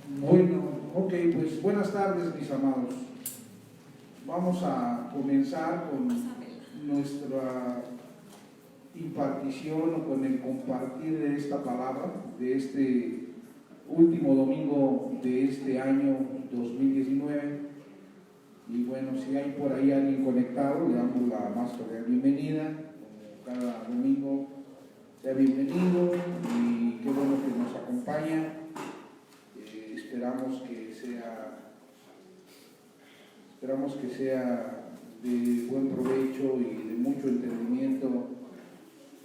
Bueno, ok, pues buenas tardes, mis amados. Vamos a comenzar con nuestra impartición o con el compartir de esta palabra, de este último domingo de este año 2019. Y bueno, si hay por ahí alguien conectado, le damos la más cordial bienvenida. Como cada domingo, sea bienvenido y qué bueno que nos acompaña. Esperamos que sea de buen provecho y de mucho entendimiento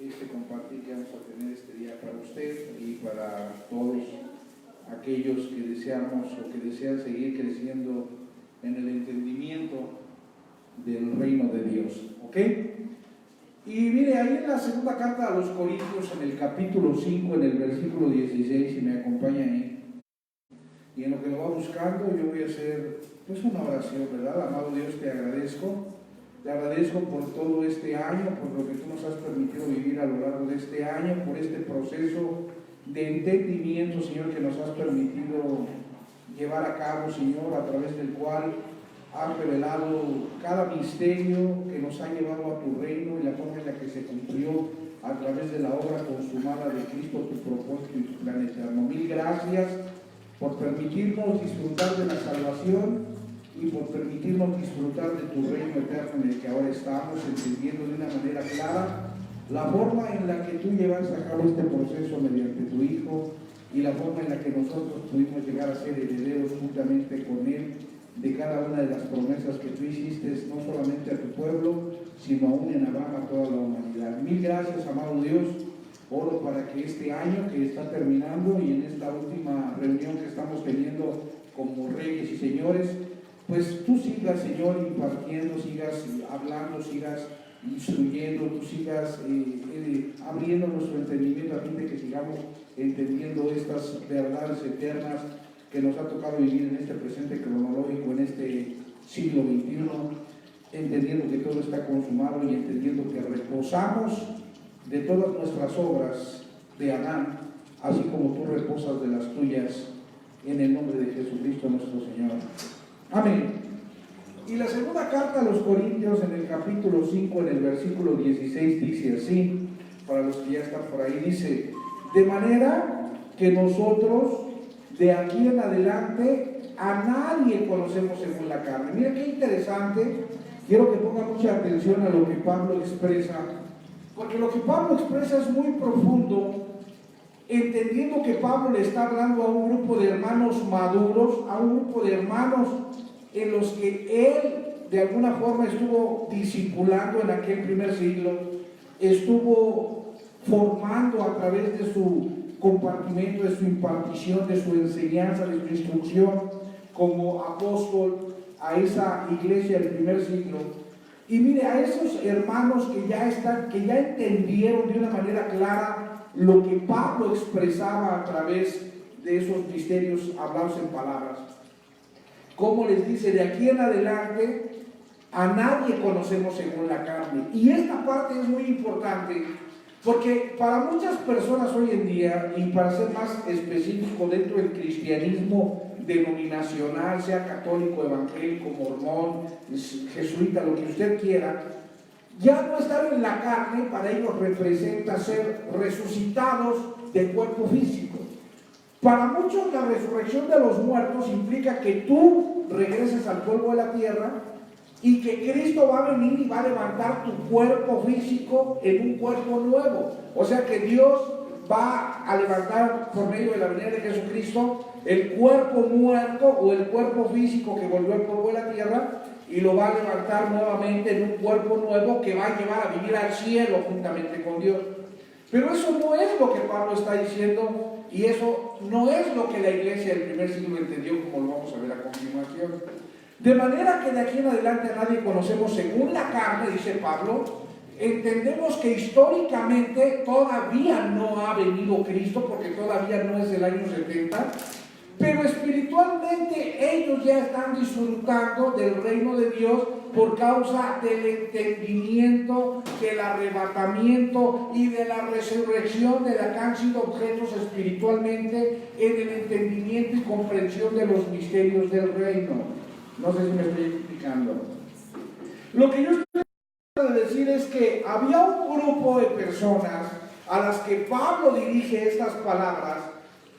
este compartir que vamos a tener este día para usted y para todos aquellos que deseamos o que desean seguir creciendo en el entendimiento del reino de Dios. ¿Ok? Y mire, ahí en la segunda carta a los Corintios, en el capítulo 5, en el versículo 16, si me acompaña ahí, y en lo que lo va buscando, yo voy a hacer pues una oración, ¿verdad? Amado Dios, te agradezco por todo este año, por lo que tú nos has permitido vivir a lo largo de este año, por este proceso de entendimiento, Señor, que nos has permitido llevar a cabo, Señor, a través del cual has revelado cada misterio que nos ha llevado a tu reino y la forma en la que se cumplió a través de la obra consumada de Cristo, tu propósito y tu plan eterno. Mil gracias por permitirnos disfrutar de la salvación y por permitirnos disfrutar de tu reino eterno en el que ahora estamos, entendiendo de una manera clara la forma en la que tú llevas a cabo este proceso mediante tu Hijo y la forma en la que nosotros pudimos llegar a ser herederos juntamente con Él de cada una de las promesas que tú hiciste, no solamente a tu pueblo, sino aún en Abraham a toda la humanidad. Mil gracias, amado Dios. Oro para que este año que está terminando y en esta última reunión que estamos teniendo como reyes y señores, pues tú sigas, Señor, impartiendo, sigas hablando, sigas instruyendo, tú sigas abriendo nuestro entendimiento a fin de que sigamos entendiendo estas verdades eternas que nos ha tocado vivir en este presente cronológico, en este siglo XXI, entendiendo que todo está consumado y entendiendo que reposamos de todas nuestras obras de Adán, así como tú reposas de las tuyas, en el nombre de Jesucristo nuestro Señor. Amén. Y la segunda carta a los Corintios, en el capítulo 5, en el versículo 16, dice así, para los que ya están por ahí, dice: de manera que nosotros de aquí en adelante a nadie conocemos según la carne. Mira qué interesante. Quiero que pongan mucha atención a lo que Pablo expresa, porque lo que Pablo expresa es muy profundo, entendiendo que Pablo le está hablando a un grupo de hermanos maduros, a un grupo de hermanos en los que él de alguna forma estuvo discipulando en aquel primer siglo, estuvo formando a través de su compartimento, de su impartición, de su enseñanza, de su instrucción como apóstol a esa iglesia del primer siglo. Y mire, a esos hermanos que ya entendieron de una manera clara lo que Pablo expresaba a través de esos misterios hablados en palabras. Como les dice, de aquí en adelante a nadie conocemos según la carne. Y esta parte es muy importante porque para muchas personas hoy en día, y para ser más específico dentro del cristianismo denominacional, sea católico, evangélico, mormón, jesuita, lo que usted quiera, ya no estar en la carne para ellos representa ser resucitados del cuerpo físico. Para muchos la resurrección de los muertos implica que tú regreses al polvo de la tierra y que Cristo va a venir y va a levantar tu cuerpo físico en un cuerpo nuevo. O sea que Dios va a levantar por medio de la venida de Jesucristo el cuerpo muerto o el cuerpo físico que volvió al polvo de la tierra y lo va a levantar nuevamente en un cuerpo nuevo que va a llevar a vivir al cielo juntamente con Dios. Pero eso no es lo que Pablo está diciendo y eso no es lo que la iglesia del primer siglo entendió, como lo vamos a ver a continuación. De manera que de aquí en adelante a nadie conocemos según la carne, dice Pablo. Entendemos que históricamente todavía no ha venido Cristo, porque todavía no es el año 70, pero espiritualmente ellos ya están disfrutando del reino de Dios por causa del entendimiento, del arrebatamiento y de la resurrección de la que han sido objetos espiritualmente en el entendimiento y comprensión de los misterios del reino. No sé si me estoy explicando. Lo que yo estoy tratando de decir es que había un grupo de personas a las que Pablo dirige estas palabras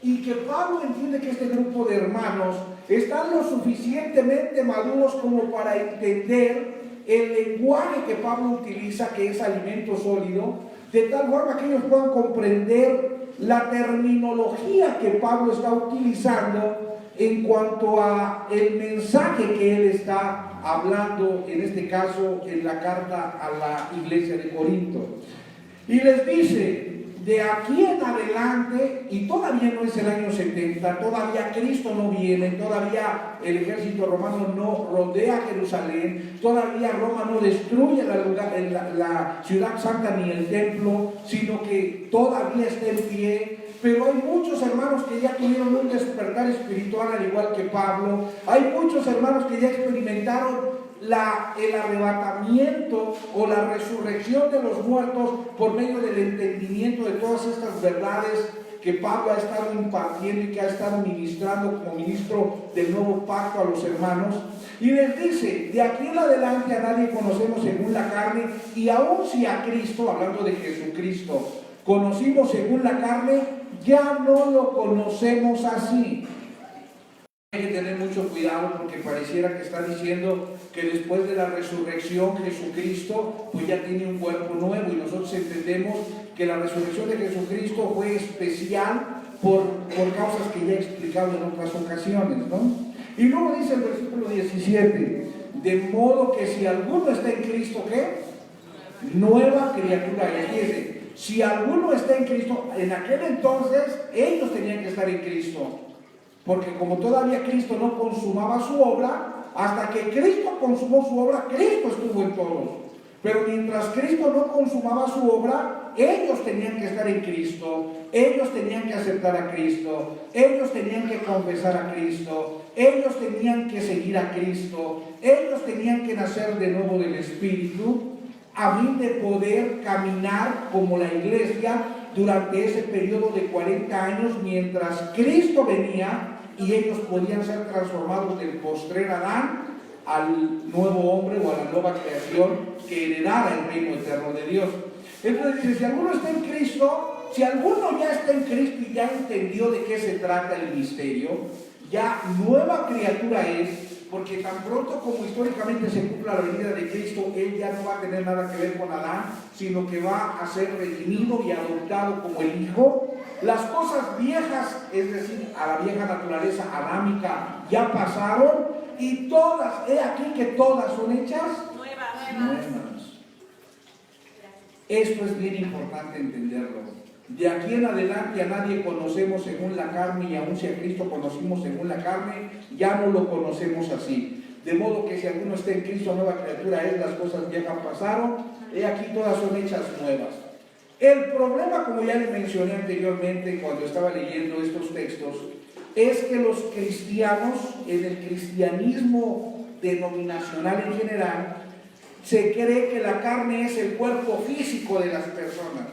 y que Pablo entiende que este grupo de hermanos están lo suficientemente maduros como para entender el lenguaje que Pablo utiliza, que es alimento sólido, de tal forma que ellos puedan comprender la terminología que Pablo está utilizando en cuanto a el mensaje que él está hablando, en este caso en la carta a la iglesia de Corinto. Y les dice, de aquí en adelante, y todavía no es el año 70, todavía Cristo no viene, todavía el ejército romano no rodea Jerusalén, todavía Roma no destruye la ciudad santa ni el templo, sino que todavía está en pie. Pero hay muchos hermanos que ya tuvieron un despertar espiritual al igual que Pablo. Hay muchos hermanos que ya experimentaron el arrebatamiento o la resurrección de los muertos por medio del entendimiento de todas estas verdades que Pablo ha estado impartiendo y que ha estado ministrando como ministro del nuevo pacto a los hermanos. Y les dice, de aquí en adelante a nadie conocemos según la carne, y aun si a Cristo, hablando de Jesucristo, conocimos según la carne, ya no lo conocemos así. Hay que tener mucho cuidado porque pareciera que está diciendo que después de la resurrección Jesucristo pues ya tiene un cuerpo nuevo, y nosotros entendemos que la resurrección de Jesucristo fue especial por causas que ya he explicado en otras ocasiones, ¿no? Y luego dice el versículo 17, de modo que si alguno está en Cristo, ¿qué? Nueva criatura. Y aquí dice, si alguno está en Cristo, en aquel entonces ellos tenían que estar en Cristo, porque como todavía Cristo no consumaba su obra, hasta que Cristo consumó su obra, Cristo estuvo en todos. Pero mientras Cristo no consumaba su obra, ellos tenían que estar en Cristo, ellos tenían que aceptar a Cristo, ellos tenían que confesar a Cristo, ellos tenían que seguir a Cristo, ellos tenían que nacer de nuevo del Espíritu, a fin de poder caminar como la iglesia durante ese periodo de 40 años mientras Cristo venía y ellos podían ser transformados del postrer Adán al nuevo hombre o a la nueva creación que heredara el reino eterno de Dios. Entonces dice, si alguno está en Cristo, si alguno ya está en Cristo y ya entendió de qué se trata el misterio, ya nueva criatura es, porque tan pronto como históricamente se cumpla la venida de Cristo, Él ya no va a tener nada que ver con Adán, sino que va a ser redimido y adoptado como el Hijo. Las cosas viejas, es decir, a la vieja naturaleza adámica, ya pasaron, y todas, he aquí que todas son hechas nuevas. Esto es bien importante entenderlo. De aquí en adelante a nadie conocemos según la carne, y aun si a Cristo conocimos según la carne, ya no lo conocemos así. De modo que si alguno está en Cristo, nueva criatura es, las cosas viejas pasaron, he aquí todas son hechas nuevas. El problema, como ya les mencioné anteriormente cuando estaba leyendo estos textos, es que los cristianos, en el cristianismo denominacional en general, se cree que la carne es el cuerpo físico de las personas.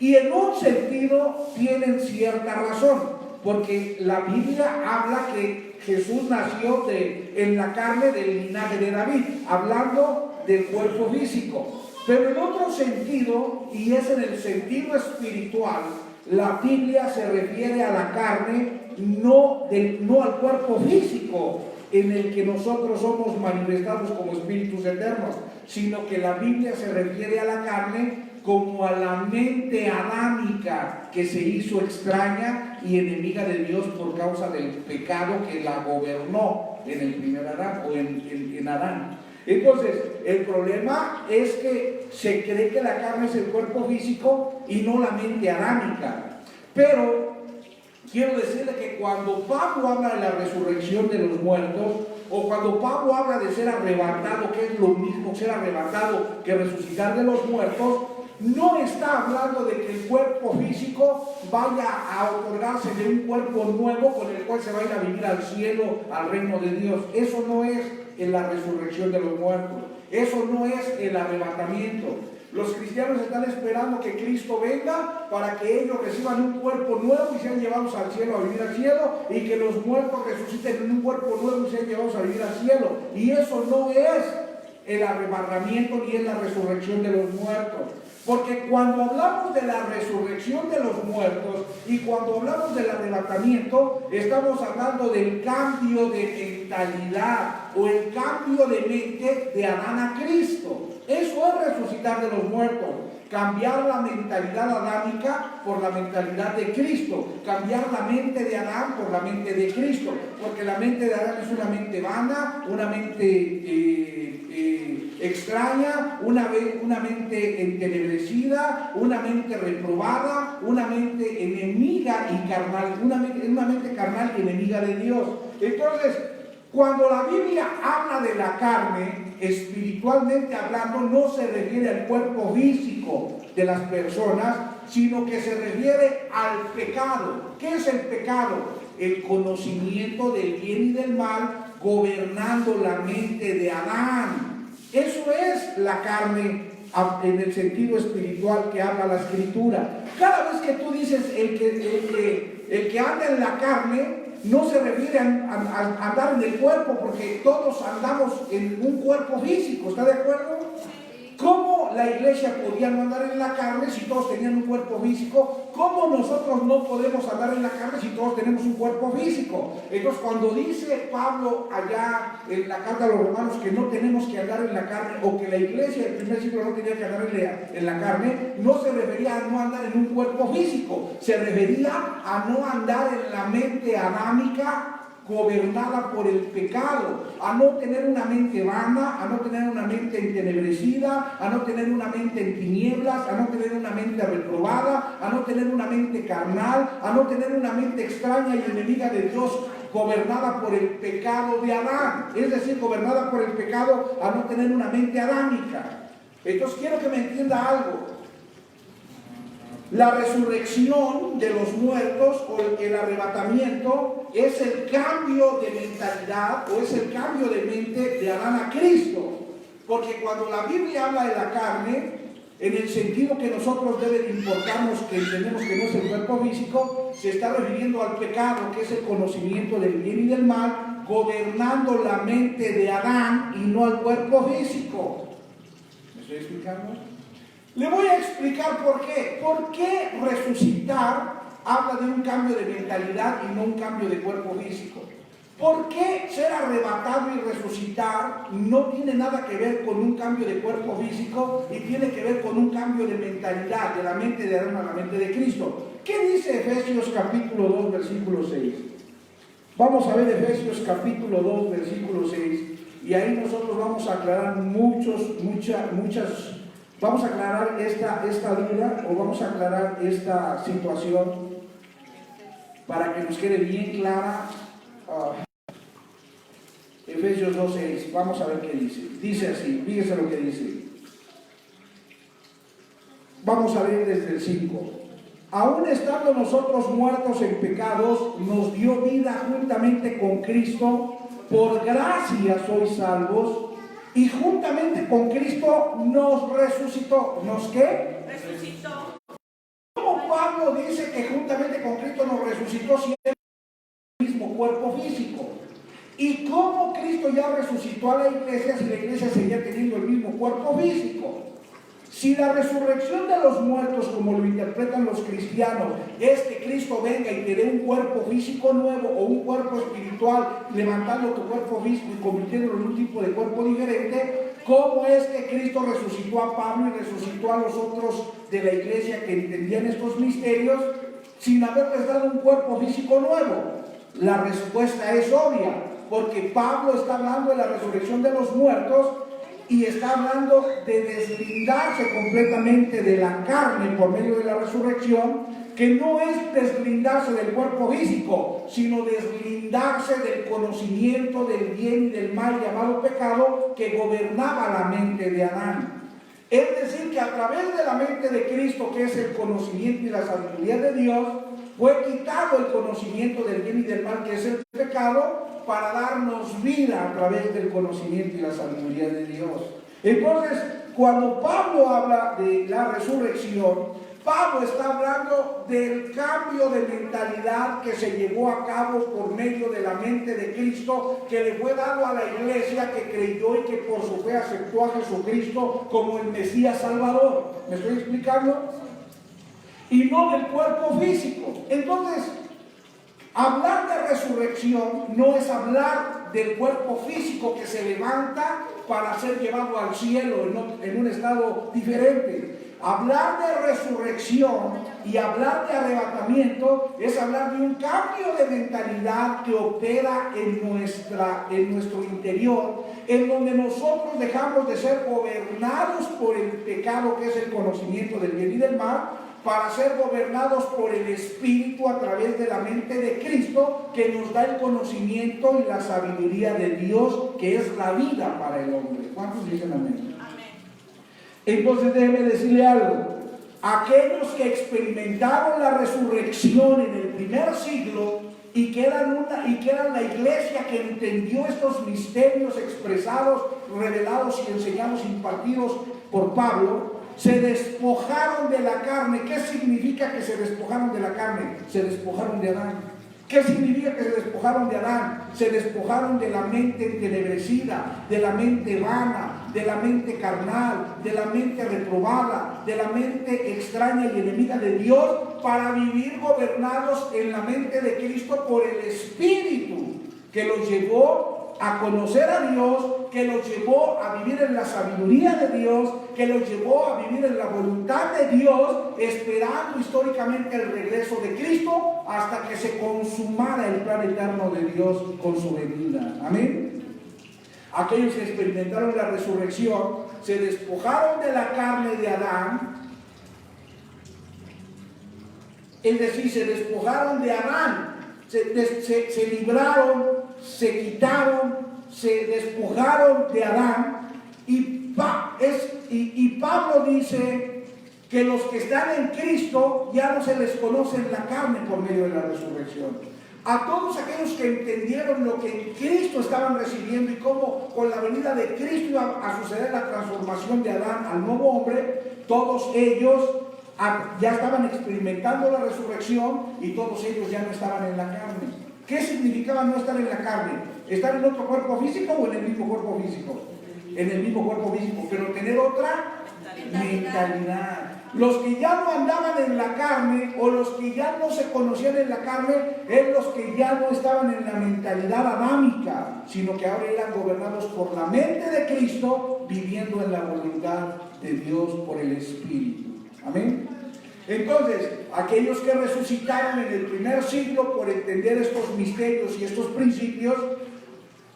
Y en un sentido tienen cierta razón, porque la Biblia habla que Jesús nació en la carne del linaje de David, hablando del cuerpo físico. Pero en otro sentido, y es en el sentido espiritual, la Biblia se refiere a la carne, no al cuerpo físico en el que nosotros somos manifestados como espíritus eternos, sino que la Biblia se refiere a la carne como a la mente adámica que se hizo extraña y enemiga de Dios por causa del pecado que la gobernó en el primer Adán o en Adán. Entonces, el problema es que se cree que la carne es el cuerpo físico y no la mente adámica. Pero quiero decirle que cuando Pablo habla de la resurrección de los muertos, o cuando Pablo habla de ser arrebatado, que es lo mismo ser arrebatado que resucitar de los muertos, no está hablando de que el cuerpo físico vaya a otorgarse de un cuerpo nuevo con el cual se va a ir a vivir al cielo, al reino de Dios. Eso no es en la resurrección de los muertos. Eso no es el arrebatamiento. Los cristianos están esperando que Cristo venga para que ellos reciban un cuerpo nuevo y sean llevados al cielo, a vivir al cielo, y que los muertos resuciten en un cuerpo nuevo y sean llevados a vivir al cielo. Y eso no es el arrebatamiento ni es la resurrección de los muertos. Porque cuando hablamos de la resurrección de los muertos y cuando hablamos del arrebatamiento, estamos hablando del cambio de mentalidad o el cambio de mente de Adán a Cristo. Eso es resucitar de los muertos. Cambiar la mentalidad adámica por la mentalidad de Cristo. Cambiar la mente de Adán por la mente de Cristo. Porque la mente de Adán es una mente vana, una mente extraña, una mente entenebrecida, una mente reprobada, una mente enemiga y carnal, una mente carnal y enemiga de Dios. Entonces, cuando la Biblia habla de la carne, espiritualmente hablando, no se refiere al cuerpo físico de las personas, sino que se refiere al pecado. ¿Qué es el pecado? El conocimiento del bien y del mal gobernando la mente de Adán. Eso es la carne en el sentido espiritual que habla la Escritura. Cada vez que tú dices el que anda en la carne, no se refiere a andar en el cuerpo, porque todos andamos en un cuerpo físico, ¿está de acuerdo? ¿Cómo la iglesia podía no andar en la carne si todos tenían un cuerpo físico? ¿Cómo nosotros no podemos andar en la carne si todos tenemos un cuerpo físico? Entonces, cuando dice Pablo allá en la carta a los romanos que no tenemos que andar en la carne, o que la iglesia del primer siglo no tenía que andar en la carne, no se refería a no andar en un cuerpo físico, se refería a no andar en la mente adámica gobernada por el pecado, a no tener una mente vana, a no tener una mente entenebrecida, a no tener una mente en tinieblas, a no tener una mente reprobada, a no tener una mente carnal, a no tener una mente extraña y enemiga de Dios, gobernada por el pecado de Adán, es decir, gobernada por el pecado, a no tener una mente adámica. Entonces quiero que me entienda algo. La resurrección de los muertos o el arrebatamiento es el cambio de mentalidad o es el cambio de mente de Adán a Cristo. Porque cuando la Biblia habla de la carne, en el sentido que nosotros debe importarnos, que entendemos que no es el cuerpo físico, se está refiriendo al pecado, que es el conocimiento del bien y del mal, gobernando la mente de Adán y no al cuerpo físico. ¿Me estoy explicando? Le voy a explicar por qué. ¿Por qué resucitar habla de un cambio de mentalidad y no un cambio de cuerpo físico? ¿Por qué ser arrebatado y resucitar no tiene nada que ver con un cambio de cuerpo físico y tiene que ver con un cambio de mentalidad, de la mente de Adán a la mente de Cristo? ¿Qué dice Efesios capítulo 2, versículo 6? Vamos a ver Efesios capítulo 2, versículo 6, y ahí nosotros vamos a aclarar vamos a aclarar esta duda, o vamos a aclarar esta situación para que nos quede bien clara. Efesios 2:6, vamos a ver qué dice. Dice así, fíjese lo que dice. Vamos a ver desde el 5. Aún estando nosotros muertos en pecados, nos dio vida juntamente con Cristo, por gracia sois salvos, y juntamente con Cristo nos resucitó. ¿Nos qué? Resucitó. ¿Cómo Pablo dice que juntamente con Cristo nos resucitó si es el mismo cuerpo físico? ¿Y cómo Cristo ya resucitó a la iglesia si la iglesia seguía teniendo el mismo cuerpo físico? Si la resurrección de los muertos, como lo interpretan los cristianos, es que Cristo venga y te dé un cuerpo físico nuevo o un cuerpo espiritual, levantando tu cuerpo físico y convirtiéndolo en un tipo de cuerpo diferente, ¿cómo es que Cristo resucitó a Pablo y resucitó a los otros de la iglesia que entendían estos misterios sin haberles dado un cuerpo físico nuevo? La respuesta es obvia, porque Pablo está hablando de la resurrección de los muertos y está hablando de deslindarse completamente de la carne por medio de la resurrección, que no es deslindarse del cuerpo físico, sino deslindarse del conocimiento del bien y del mal llamado pecado que gobernaba la mente de Adán. Es decir, que a través de la mente de Cristo, que es el conocimiento y la sabiduría de Dios, fue quitado el conocimiento del bien y del mal, que es el pecado, para darnos vida a través del conocimiento y la sabiduría de Dios. Entonces, cuando Pablo habla de la resurrección, Pablo está hablando del cambio de mentalidad que se llevó a cabo por medio de la mente de Cristo, que le fue dado a la iglesia que creyó y que por su fe aceptó a Jesucristo como el Mesías Salvador. ¿Me estoy explicando? Y no del cuerpo físico. Entonces, hablar de resurrección no es hablar del cuerpo físico que se levanta para ser llevado al cielo en un estado diferente. Hablar de resurrección y hablar de arrebatamiento es hablar de un cambio de mentalidad que opera en nuestro interior, en donde nosotros dejamos de ser gobernados por el pecado, que es el conocimiento del bien y del mal, para ser gobernados por el Espíritu a través de la mente de Cristo, que nos da el conocimiento y la sabiduría de Dios, que es la vida para el hombre. ¿Cuántos dicen amén? Entonces déjeme decirle algo. Aquellos que experimentaron la resurrección en el primer siglo y que eran la iglesia que entendió estos misterios expresados, revelados y enseñados, impartidos por Pablo, se despojaron de la carne. ¿Qué significa que se despojaron de la carne? Se despojaron de Adán. ¿Qué significa que se despojaron de Adán? Se despojaron de la mente entenebrecida, de la mente vana, de la mente carnal, de la mente reprobada, de la mente extraña y enemiga de Dios, para vivir gobernados en la mente de Cristo por el Espíritu, que los llevó a conocer a Dios, que los llevó a vivir en la sabiduría de Dios, que los llevó a vivir en la voluntad de Dios, esperando históricamente el regreso de Cristo hasta que se consumara el plan eterno de Dios con su venida. Amén. Aquellos que experimentaron la resurrección se despojaron de la carne de Adán, es decir, se despojaron de Adán, se libraron, se quitaron, se despojaron de Adán, y Pablo dice que los que están en Cristo ya no se les conoce en la carne por medio de la resurrección. A todos aquellos que entendieron lo que en Cristo estaban recibiendo y cómo con la venida de Cristo iba a suceder la transformación de Adán al nuevo hombre, todos ellos ya estaban experimentando la resurrección y todos ellos ya no estaban en la carne. ¿Qué significaba no estar en la carne? ¿Estar en otro cuerpo físico o en el mismo cuerpo físico? En el mismo cuerpo físico, pero tener otra mentalidad. Los que ya no andaban en la carne, o los que ya no se conocían en la carne, es los que ya no estaban en la mentalidad adámica, sino que ahora eran gobernados por la mente de Cristo, viviendo en la voluntad de Dios por el Espíritu. Amén. Entonces, aquellos que resucitaron en el primer siglo por entender estos misterios y estos principios,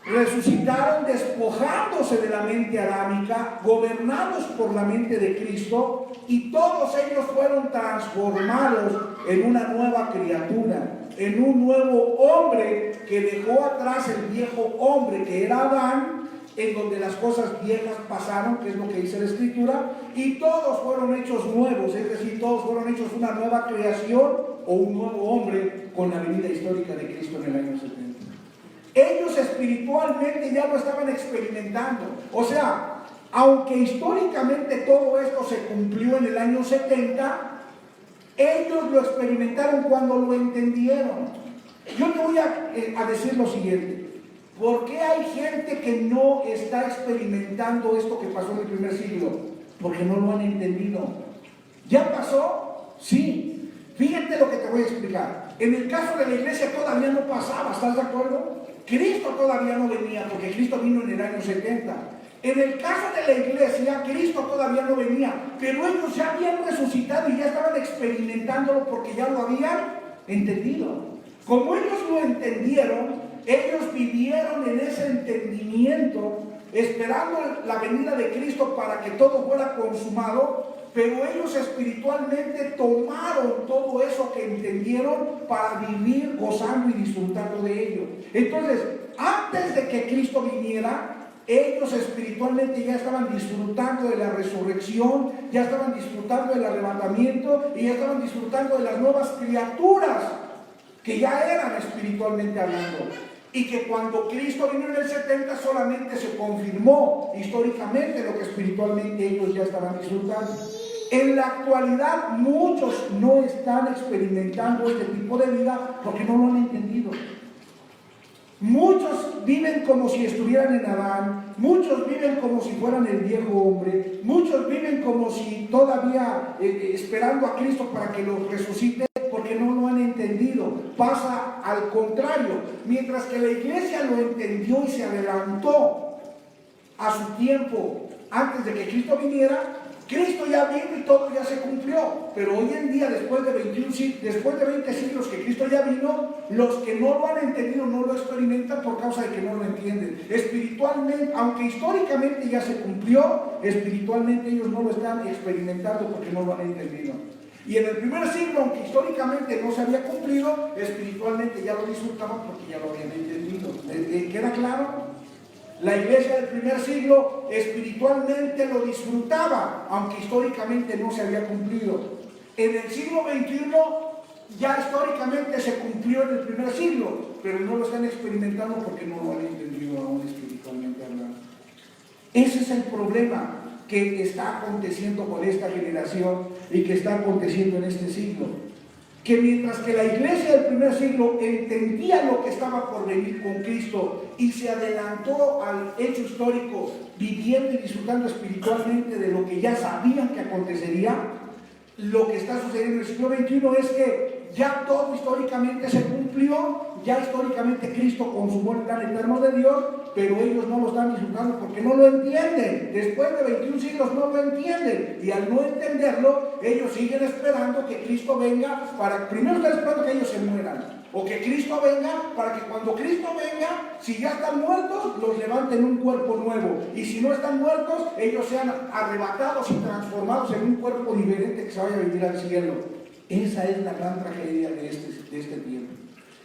resucitaron despojándose de la mente adámica, gobernados por la mente de Cristo, y todos ellos fueron transformados en una nueva criatura, en un nuevo hombre que dejó atrás el viejo hombre que era Adán, en donde las cosas viejas pasaron, que es lo que dice la Escritura, y todos fueron hechos nuevos, es decir, todos fueron hechos una nueva creación o un nuevo hombre con la venida histórica de Cristo en el año 70. Ellos espiritualmente ya lo estaban experimentando. O sea, aunque históricamente todo esto se cumplió en el año 70, ellos lo experimentaron cuando lo entendieron. Yo te voy a decir lo siguiente. ¿Por qué hay gente que no está experimentando esto que pasó en el primer siglo? Porque no lo han entendido. ¿Ya pasó? Sí. Fíjate lo que te voy a explicar. En el caso de la iglesia todavía no pasaba, ¿estás de acuerdo? Cristo todavía no venía, porque Cristo vino en el año 70. En el caso de la iglesia, Cristo todavía no venía, pero ellos ya habían resucitado y ya estaban experimentándolo porque ya lo habían entendido. Como ellos lo entendieron, ellos vivieron en ese entendimiento, esperando la venida de Cristo para que todo fuera consumado, pero ellos espiritualmente tomaron todo eso que entendieron para vivir gozando y disfrutando de ello. Entonces, antes de que Cristo viniera, Ellos espiritualmente ya estaban disfrutando de la resurrección, ya estaban disfrutando del arrebatamiento y ya estaban disfrutando de las nuevas criaturas que ya eran espiritualmente hablando. Y que cuando Cristo vino en el 70 solamente se confirmó históricamente lo que espiritualmente ellos ya estaban disfrutando. En la actualidad muchos no están experimentando este tipo de vida porque no lo han entendido. Muchos viven como si estuvieran en Adán, muchos viven como si fueran el viejo hombre, muchos viven como si todavía esperando a Cristo para que los resucite, porque no lo han entendido. Pasa al contrario, mientras que la iglesia lo entendió y se adelantó a su tiempo antes de que Cristo viniera, Cristo ya vino y todo ya se cumplió. Pero hoy en día, después de 20 siglos que Cristo ya vino, los que no lo han entendido no lo experimentan por causa de que no lo entienden. Espiritualmente, aunque históricamente ya se cumplió, espiritualmente ellos no lo están experimentando porque no lo han entendido. Y en el primer siglo, aunque históricamente no se había cumplido, espiritualmente ya lo disfrutaban porque ya lo habían entendido. ¿Queda claro? La iglesia del primer siglo espiritualmente lo disfrutaba, aunque históricamente no se había cumplido. En el siglo XXI ya históricamente se cumplió en el primer siglo, pero no lo están experimentando porque no lo han entendido aún espiritualmente hablando. Ese es el problema que está aconteciendo con esta generación y que está aconteciendo en este siglo. Que mientras que la iglesia del primer siglo entendía lo que estaba por venir con Cristo y se adelantó al hecho histórico, viviendo y disfrutando espiritualmente de lo que ya sabían que acontecería, lo que está sucediendo en el siglo XXI es que ya todo históricamente se cumplió, ya históricamente Cristo consumó el plan eterno de Dios, pero ellos no lo están disfrutando porque no lo entienden. Después de 21 siglos no lo entienden, y al no entenderlo, ellos siguen esperando que Cristo venga para, primero están esperando que ellos se mueran, o que Cristo venga para que cuando Cristo venga, si ya están muertos, los levanten un cuerpo nuevo, y si no están muertos, ellos sean arrebatados y transformados en un cuerpo diferente que se vaya a vivir al cielo. Esa es la gran tragedia de este tiempo,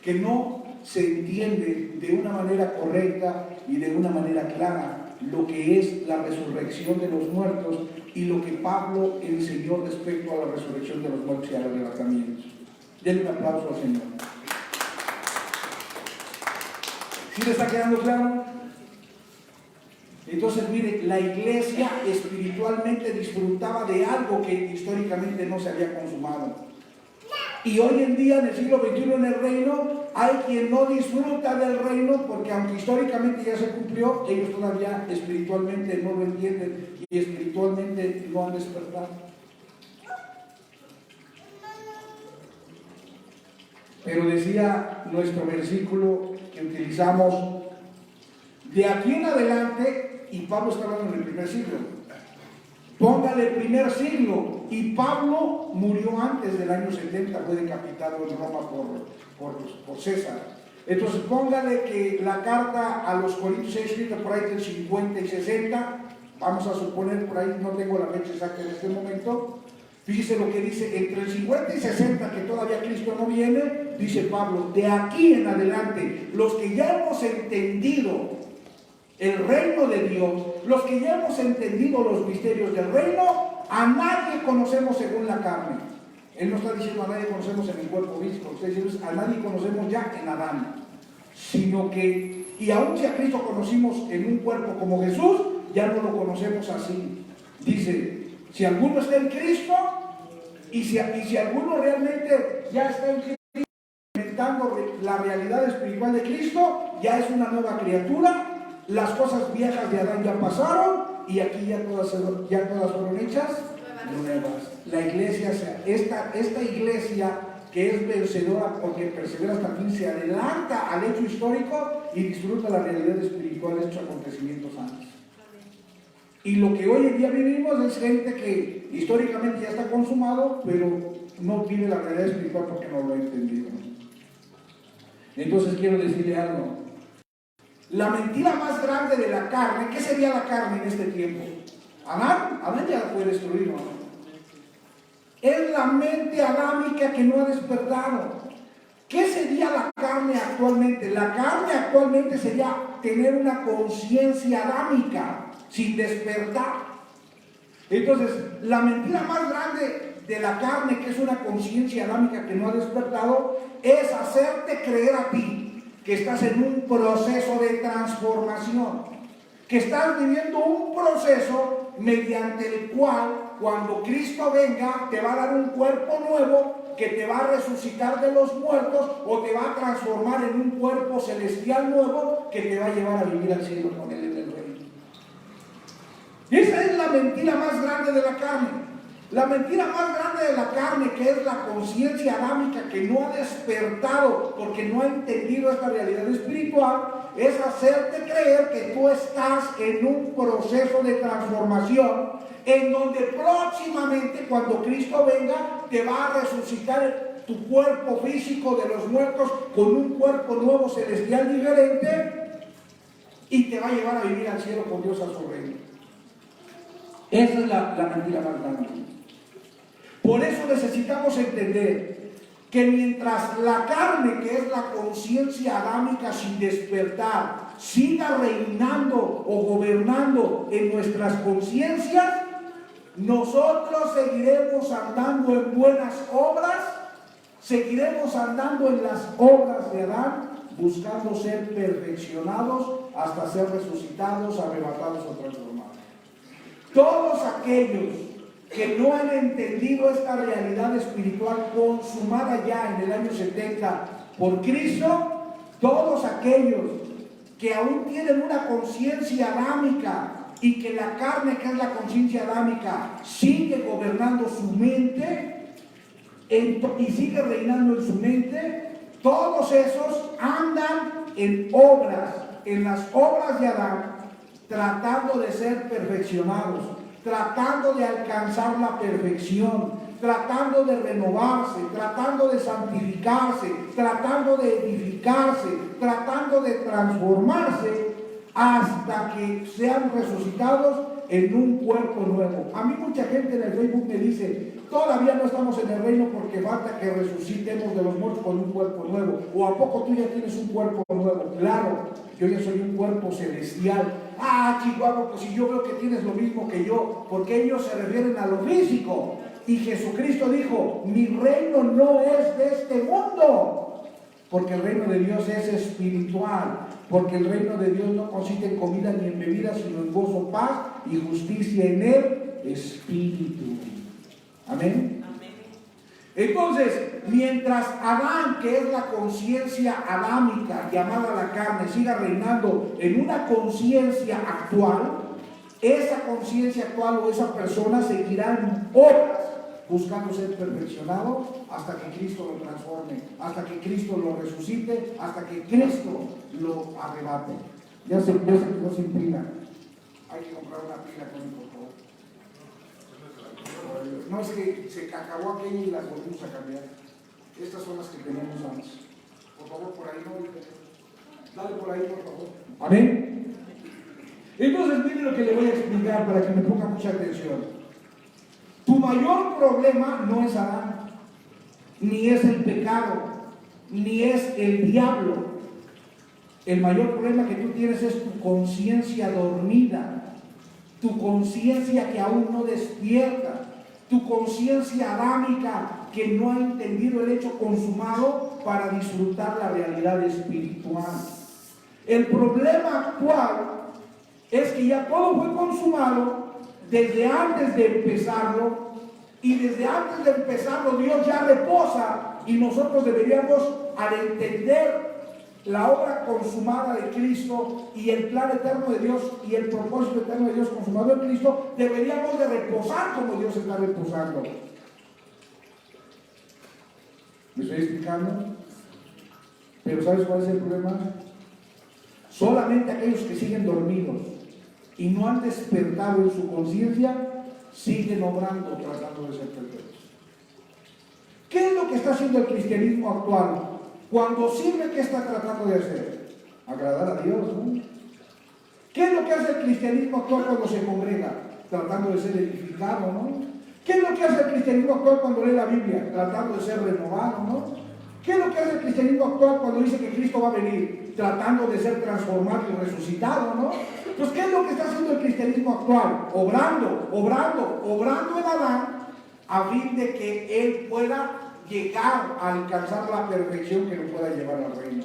que no se entiende de una manera correcta y de una manera clara lo que es la resurrección de los muertos y lo que Pablo enseñó respecto a la resurrección de los muertos y a los arrebatamientos. Denle un aplauso al Señor. ¿Sí le está quedando claro? Entonces, mire, la iglesia espiritualmente disfrutaba de algo que históricamente no se había consumado. Y hoy en día, en el siglo XXI, en el reino, hay quien no disfruta del reino porque aunque históricamente ya se cumplió, ellos todavía espiritualmente no lo entienden y espiritualmente no han despertado. Pero decía nuestro versículo que utilizamos, de aquí en adelante, y Pablo está hablando en el primer siglo, póngale primer siglo, y Pablo murió antes del año 70, fue decapitado en Roma por César. Entonces póngale que la carta a los Corintios es escrita por ahí del 50 y 60, vamos a suponer por ahí, no tengo la fecha exacta en este momento. Fíjese lo que dice, entre el 50 y 60, que todavía Cristo no viene, dice Pablo, de aquí en adelante, los que ya hemos entendido el reino de Dios, los que ya hemos entendido los misterios del reino, a nadie conocemos según la carne. Él no está diciendo a nadie conocemos en el cuerpo físico, está diciendo a nadie conocemos ya en Adán, sino que, y aun si a Cristo conocimos en un cuerpo como Jesús, ya no lo conocemos así. Dice, si alguno está en Cristo, y si alguno realmente ya está en Cristo, experimentando la realidad espiritual de Cristo, ya es una nueva criatura. Las cosas viejas de Adán ya pasaron y aquí ya todas fueron hechas nuevas. La iglesia, esta iglesia que es vencedora porque persevera hasta el fin, se adelanta al hecho histórico y disfruta la realidad espiritual de estos acontecimientos antes. Y lo que hoy en día vivimos es gente que históricamente ya está consumado, pero no vive la realidad espiritual porque no lo ha entendido. Entonces quiero decirle algo. La mentira más grande de la carne, ¿qué sería la carne en este tiempo? Adán ya fue destruido, ¿no? Es la mente adámica que no ha despertado, ¿Qué sería la carne actualmente? La carne actualmente sería tener una conciencia adámica sin despertar. Entonces, la mentira más grande de la carne, que es una conciencia adámica que no ha despertado, es hacerte creer a ti que estás en un proceso de transformación, que estás viviendo un proceso mediante el cual, cuando Cristo venga, te va a dar un cuerpo nuevo que te va a resucitar de los muertos o te va a transformar en un cuerpo celestial nuevo que te va a llevar a vivir al cielo con Él en el reino. Esa es la mentira más grande de la carne. La mentira más grande de la carne, que es la conciencia adámica que no ha despertado porque no ha entendido esta realidad espiritual, es hacerte creer que tú estás en un proceso de transformación en donde próximamente, cuando Cristo venga, te va a resucitar tu cuerpo físico de los muertos con un cuerpo nuevo celestial diferente y te va a llevar a vivir al cielo con Dios a su reino. Esa es la mentira más grande. Por eso necesitamos entender que mientras la carne, que es la conciencia adámica sin despertar, siga reinando o gobernando en nuestras conciencias, nosotros seguiremos andando en buenas obras, seguiremos andando en las obras de Adán, buscando ser perfeccionados hasta ser resucitados, arrebatados o transformados. Todos aquellos que no han entendido esta realidad espiritual consumada ya en el año 70 por Cristo, todos aquellos que aún tienen una conciencia adámica y que la carne, que es la conciencia adámica, sigue gobernando su mente y sigue reinando en su mente, todos esos andan en obras, en las obras de Adán, tratando de ser perfeccionados, tratando de alcanzar la perfección, tratando de renovarse, tratando de santificarse, tratando de edificarse, tratando de transformarse hasta que sean resucitados en un cuerpo nuevo. A mí mucha gente en el Facebook me dice, todavía no estamos en el reino porque falta que resucitemos de los muertos con un cuerpo nuevo. ¿O a poco tú ya tienes un cuerpo nuevo? Claro, yo ya soy un cuerpo celestial. Ah, Chihuahua, pues si yo veo que tienes lo mismo que yo, porque ellos se refieren a lo físico. Y Jesucristo dijo, mi reino no es de este mundo, porque el reino de Dios es espiritual, porque el reino de Dios no consiste en comida ni en bebida, sino en gozo, paz y justicia en el Espíritu. Amén. Entonces, mientras Adán, que es la conciencia adámica llamada la carne, siga reinando en una conciencia actual, esa conciencia actual o esa persona seguirá en obras buscando ser perfeccionado hasta que Cristo lo transforme, hasta que Cristo lo resucite, hasta que Cristo lo arrebate. Ya se quedó sin pila. Hay que comprar una pila con por favor. No, es que se acabó aquella y las volvimos a cambiar. Estas son las que teníamos antes. Por favor, por ahí no. Dale por ahí, por favor. Amén. Entonces, miren lo que le voy a explicar para que me ponga mucha atención. Tu mayor problema no es Adán, ni es el pecado, ni es el diablo. El mayor problema que tú tienes es tu conciencia dormida, tu conciencia que aún no despierta, tu conciencia adámica que no ha entendido el hecho consumado para disfrutar la realidad espiritual. El problema actual es que ya todo fue consumado desde antes de empezarlo, y desde antes de empezarlo Dios ya reposa, y nosotros deberíamos, al entender la obra consumada de Cristo y el plan eterno de Dios y el propósito eterno de Dios consumado en Cristo, deberíamos de reposar como Dios está reposando. ¿Me estoy explicando? Pero ¿sabes cuál es el problema? Solamente aquellos que siguen dormidos y no han despertado en su conciencia, siguen obrando tratando de ser perfectos. ¿Qué es lo que está haciendo el cristianismo actual? Cuando sirve, ¿qué está tratando de hacer? Agradar a Dios, ¿no? ¿Qué es lo que hace el cristianismo actual cuando se congrega? Tratando de ser edificado, ¿no? ¿Qué es lo que hace el cristianismo actual cuando lee la Biblia? Tratando de ser renovado, ¿no? ¿Qué es lo que hace el cristianismo actual cuando dice que Cristo va a venir? Tratando de ser transformado y resucitado, ¿no? Entonces, ¿qué es lo que está haciendo el cristianismo actual? Obrando en Adán, a fin de que él pueda llegar a alcanzar la perfección que lo pueda llevar al reino.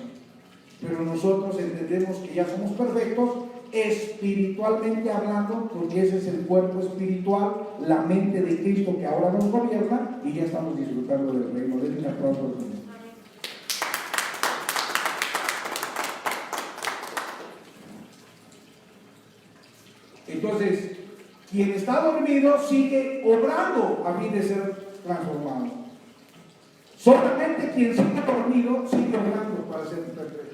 Pero nosotros entendemos que ya somos perfectos espiritualmente hablando, porque ese es el cuerpo espiritual, la mente de Cristo que ahora nos gobierna, y ya estamos disfrutando del reino. Denle un aplauso al Señor. Entonces, quien está dormido sigue obrando a fin de ser transformado. Solamente quien sigue dormido sigue obrando para ser perfecto.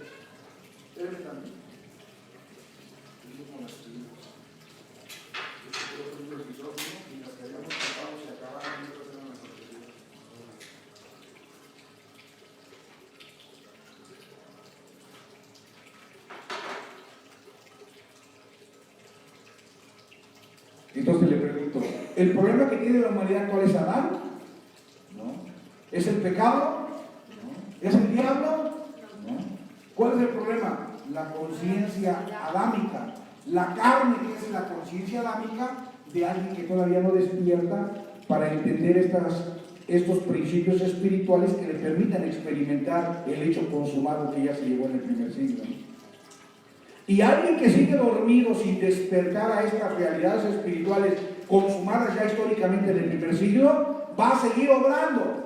Entonces le pregunto, ¿el problema que tiene la humanidad cuál es? ¿Adán? No. ¿Es el pecado? No. ¿Es el diablo? No. ¿Cuál es el problema? La conciencia adámica. La carne, que es la conciencia adámica de alguien que todavía no despierta para entender estos principios espirituales que le permitan experimentar el hecho consumado que ya se llevó en el primer siglo. Y alguien que sigue dormido sin despertar a estas realidades espirituales consumadas ya históricamente en el primer siglo, va a seguir obrando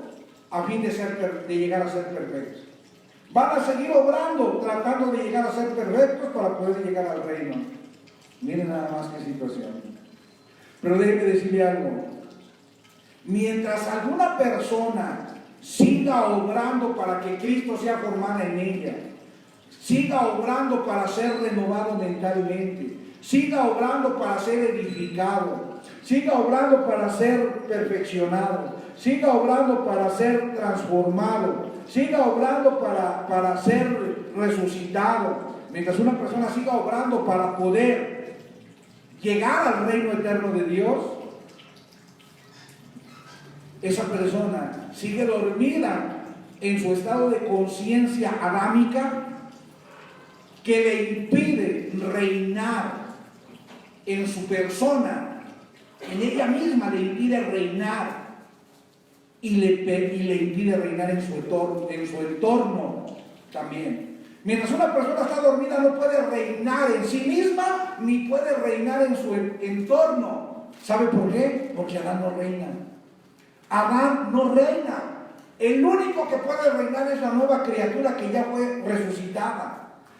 a fin de llegar a ser perfectos. Van a seguir obrando tratando de llegar a ser perfectos para poder llegar al reino. Miren nada más qué situación. Pero déjeme decirle algo. Mientras alguna persona siga obrando para que Cristo sea formado en ella, siga obrando para ser renovado mentalmente, siga obrando para ser edificado, siga obrando para ser perfeccionado, siga obrando para ser transformado, siga obrando para ser resucitado, mientras una persona siga obrando para poder llegar al reino eterno de Dios, esa persona sigue dormida en su estado de conciencia adámica, que le impide reinar en su persona, en ella misma le impide reinar y le impide reinar en su entorno también. Mientras una persona está dormida no puede reinar en sí misma ni puede reinar en su entorno. ¿Sabe por qué? Porque Adán no reina. Adán no reina. El único que puede reinar es la nueva criatura que ya fue resucitada.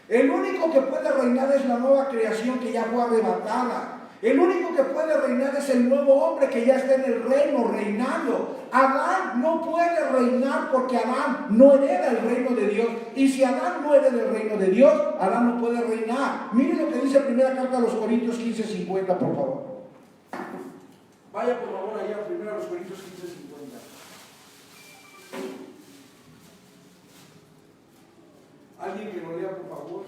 El único que puede reinar es la nueva creación que ya fue arrebatada. El único que puede reinar es el nuevo hombre que ya está en el reino reinando. Adán no puede reinar porque Adán no hereda el reino de Dios. Y si Adán no hereda el reino de Dios, Adán no puede reinar. Miren lo que dice primera carta a los Corintios 15:50, por favor. Vaya por favor allá, primero a los Corintios 15:50. Alguien que lo lea, por favor.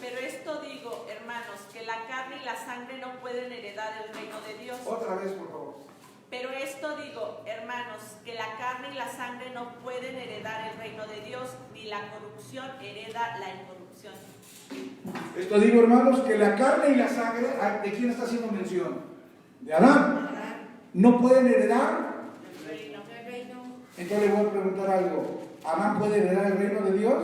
Pero esto digo, hermanos, que la carne y la sangre no pueden heredar el reino de Dios. Otra vez, por favor. Pero esto digo, hermanos, que la carne y la sangre no pueden heredar el reino de Dios, ni la corrupción hereda la incorrupción. Esto digo, hermanos, que la carne y la sangre, ¿de quién está haciendo mención? De Adán. No pueden heredar El reino. Entonces le voy a preguntar algo. ¿Adán puede heredar el reino de Dios?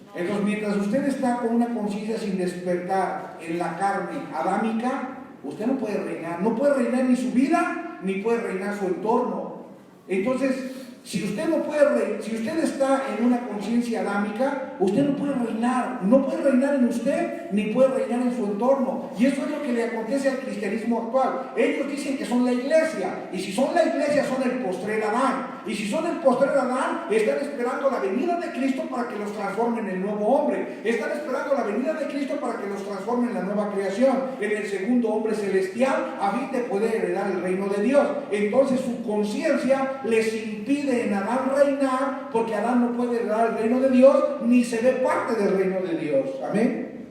No. Entonces, mientras usted está con una conciencia sin despertar en la carne adámica, usted no puede reinar. No puede reinar ni su vida, ni puede reinar su entorno. Entonces, si usted no puede si usted está en una conciencia adámica, usted no puede reinar. No puede reinar en usted, ni puede reinar en su entorno. Y eso es lo que le acontece al cristianismo actual. Ellos dicen que son la iglesia. Y si son la iglesia, son el postrer Adán. Y si son el postrer Adán, están esperando la venida de Cristo para que los transforme en el nuevo hombre. Están esperando la venida de Cristo para que los transforme en la nueva creación, en el segundo hombre celestial, a fin de poder heredar el reino de Dios. Entonces su conciencia les impide en Adán reinar, porque Adán no puede heredar el reino de Dios, ni se ve parte del reino de Dios. Amén.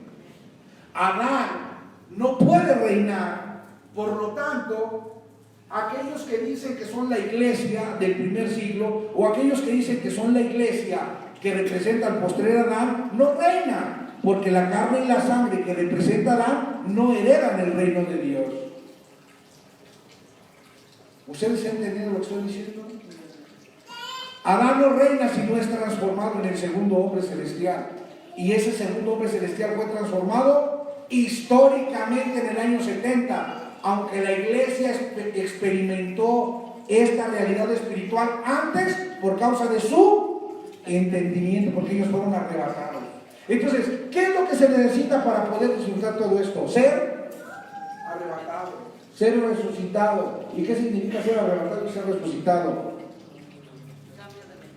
Adán no puede reinar, por lo tanto, aquellos que dicen que son la iglesia del primer siglo o aquellos que dicen que son la iglesia que representa al postrer Adán, no reinan, porque la carne y la sangre que representa Adán no heredan el reino de Dios. ¿Ustedes han entendido lo que estoy diciendo? Adán no reina si no es transformado en el segundo hombre celestial. Y ese segundo hombre celestial fue transformado históricamente en el año 70, aunque la iglesia experimentó esta realidad espiritual antes por causa de su entendimiento, porque ellos fueron arrebatados. Entonces, ¿qué es lo que se necesita para poder disfrutar todo esto? Ser arrebatado, ser resucitado. ¿Y qué significa ser arrebatado y ser resucitado?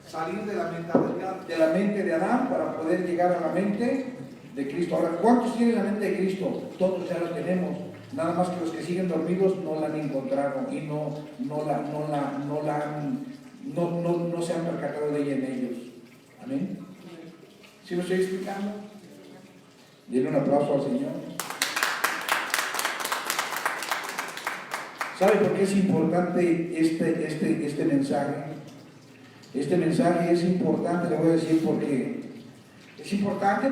Salir de la mentalidad, de la mente de Adán para poder llegar a la mente de Cristo. Ahora, ¿cuántos tienen la mente de Cristo? Todos ya la tenemos. Nada más que los que siguen dormidos no la han encontrado y no se han percatado de ella en ellos. Amén. ¿Sí lo estoy explicando? Denle un aplauso al Señor. ¿Sabe por qué es importante este mensaje? Este mensaje es importante, le voy a decir por qué. Es importante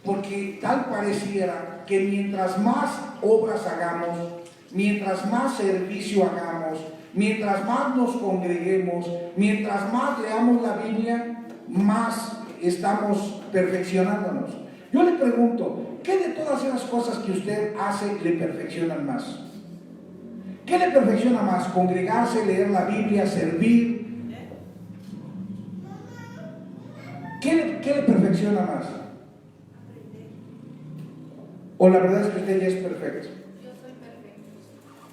porque tal pareciera que mientras más obras hagamos, mientras más servicio hagamos, mientras más nos congreguemos, mientras más leamos la Biblia, más estamos perfeccionándonos. Yo le pregunto, ¿qué de todas esas cosas que usted hace le perfeccionan más? ¿Qué le perfecciona más? ¿Congregarse, leer la Biblia, servir? ¿Qué le perfecciona más? ¿O la verdad es que usted ya es perfecto? Yo soy perfecto.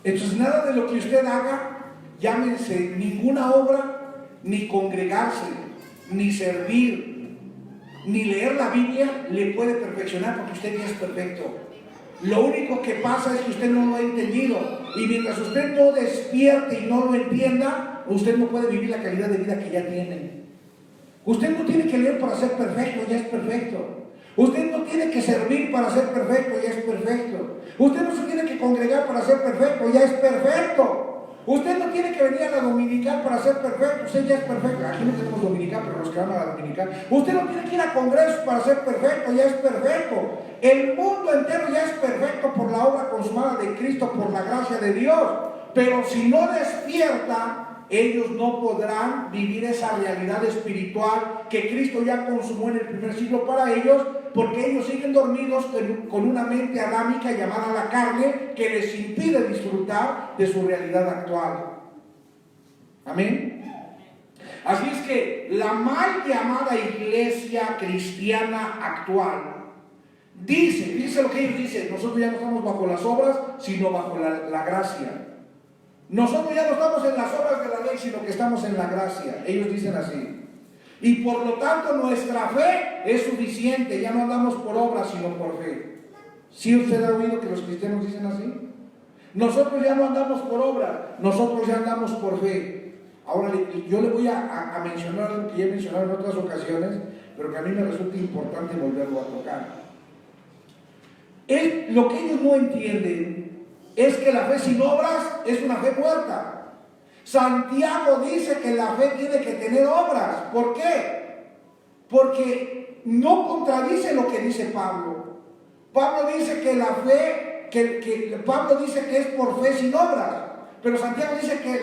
Entonces nada de lo que usted haga, llámense ninguna obra, ni congregarse, ni servir, ni leer la Biblia, le puede perfeccionar porque usted ya es perfecto. Lo único que pasa es que usted no lo ha entendido. Y mientras usted no despierte y no lo entienda, usted no puede vivir la calidad de vida que ya tiene. Usted no tiene que leer para ser perfecto, ya es perfecto. Usted no tiene que servir para ser perfecto, ya es perfecto. Usted no se tiene que congregar para ser perfecto, ya es perfecto. Usted no tiene que venir a la dominical para ser perfecto, usted ya es perfecto. Aquí no tenemos dominical, pero los que van a la dominical. Usted no tiene que ir a congresos para ser perfecto, ya es perfecto. El mundo entero ya es perfecto por la obra consumada de Cristo, por la gracia de Dios. Pero si no despierta, ellos no podrán vivir esa realidad espiritual que Cristo ya consumó en el primer siglo para ellos, porque ellos siguen dormidos con una mente adámica llamada la carne que les impide disfrutar de su realidad actual. Amén. Así es que la mal llamada iglesia cristiana actual dice lo que ellos dicen: nosotros ya no estamos bajo las obras, sino bajo la gracia. Nosotros ya no estamos en las obras de la ley, sino que estamos en la gracia. Ellos dicen así. Y por lo tanto nuestra fe es suficiente. Ya no andamos por obras, sino por fe. ¿Sí usted ha oído que los cristianos dicen así? Nosotros ya no andamos por obras, nosotros ya andamos por fe. Ahora yo le voy a mencionar algo que ya he mencionado en otras ocasiones, pero que a mí me resulta importante volverlo a tocar. Lo que ellos no entienden es que la fe sin obras es una fe muerta. Santiago dice que la fe tiene que tener obras. ¿Por qué? Porque no contradice lo que dice Pablo. Pablo dice que la fe, Pablo dice que es por fe sin obras, pero Santiago dice que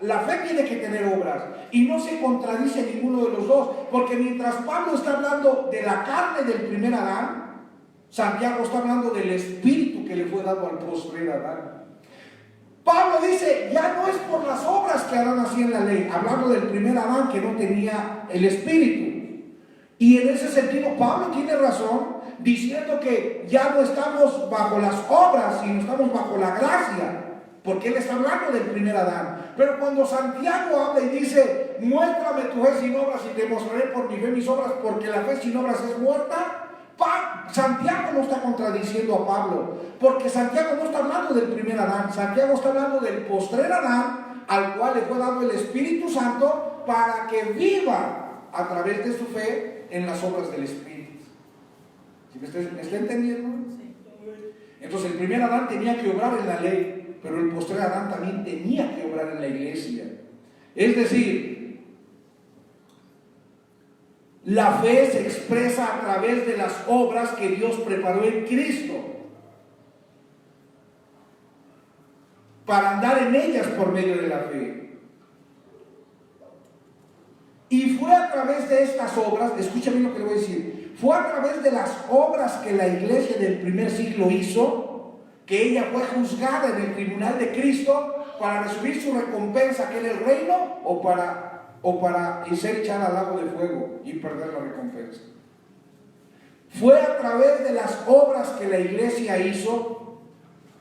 la fe tiene que tener obras, y no se contradice ninguno de los dos, porque mientras Pablo está hablando de la carne del primer Adán, Santiago está hablando del espíritu que le fue dado al postrer Adán. Pablo dice, ya no es por las obras que Adán hacía en la ley, hablando del primer Adán que no tenía el espíritu. Y en ese sentido Pablo tiene razón diciendo que ya no estamos bajo las obras, sino estamos bajo la gracia, porque él está hablando del primer Adán. Pero cuando Santiago habla y dice, muéstrame tu fe sin obras y te mostraré por mi fe mis obras, porque la fe sin obras es muerta, Santiago no está contradiciendo a Pablo, porque Santiago no está hablando del primer Adán, Santiago está hablando del postrer Adán, al cual le fue dado el Espíritu Santo para que viva a través de su fe en las obras del Espíritu. ¿Sí me está entendiendo? Entonces el primer Adán tenía que obrar en la ley, pero el postrer Adán también tenía que obrar en la iglesia. Es decir, la fe se expresa a través de las obras que Dios preparó en Cristo, para andar en ellas por medio de la fe. Y fue a través de estas obras, escúchame lo que le voy a decir, fue a través de las obras que la iglesia del primer siglo hizo, que ella fue juzgada en el tribunal de Cristo para recibir su recompensa, que era el reino, o para ser echada al lago de fuego y perder la recompensa. Fue a través de las obras que la iglesia hizo,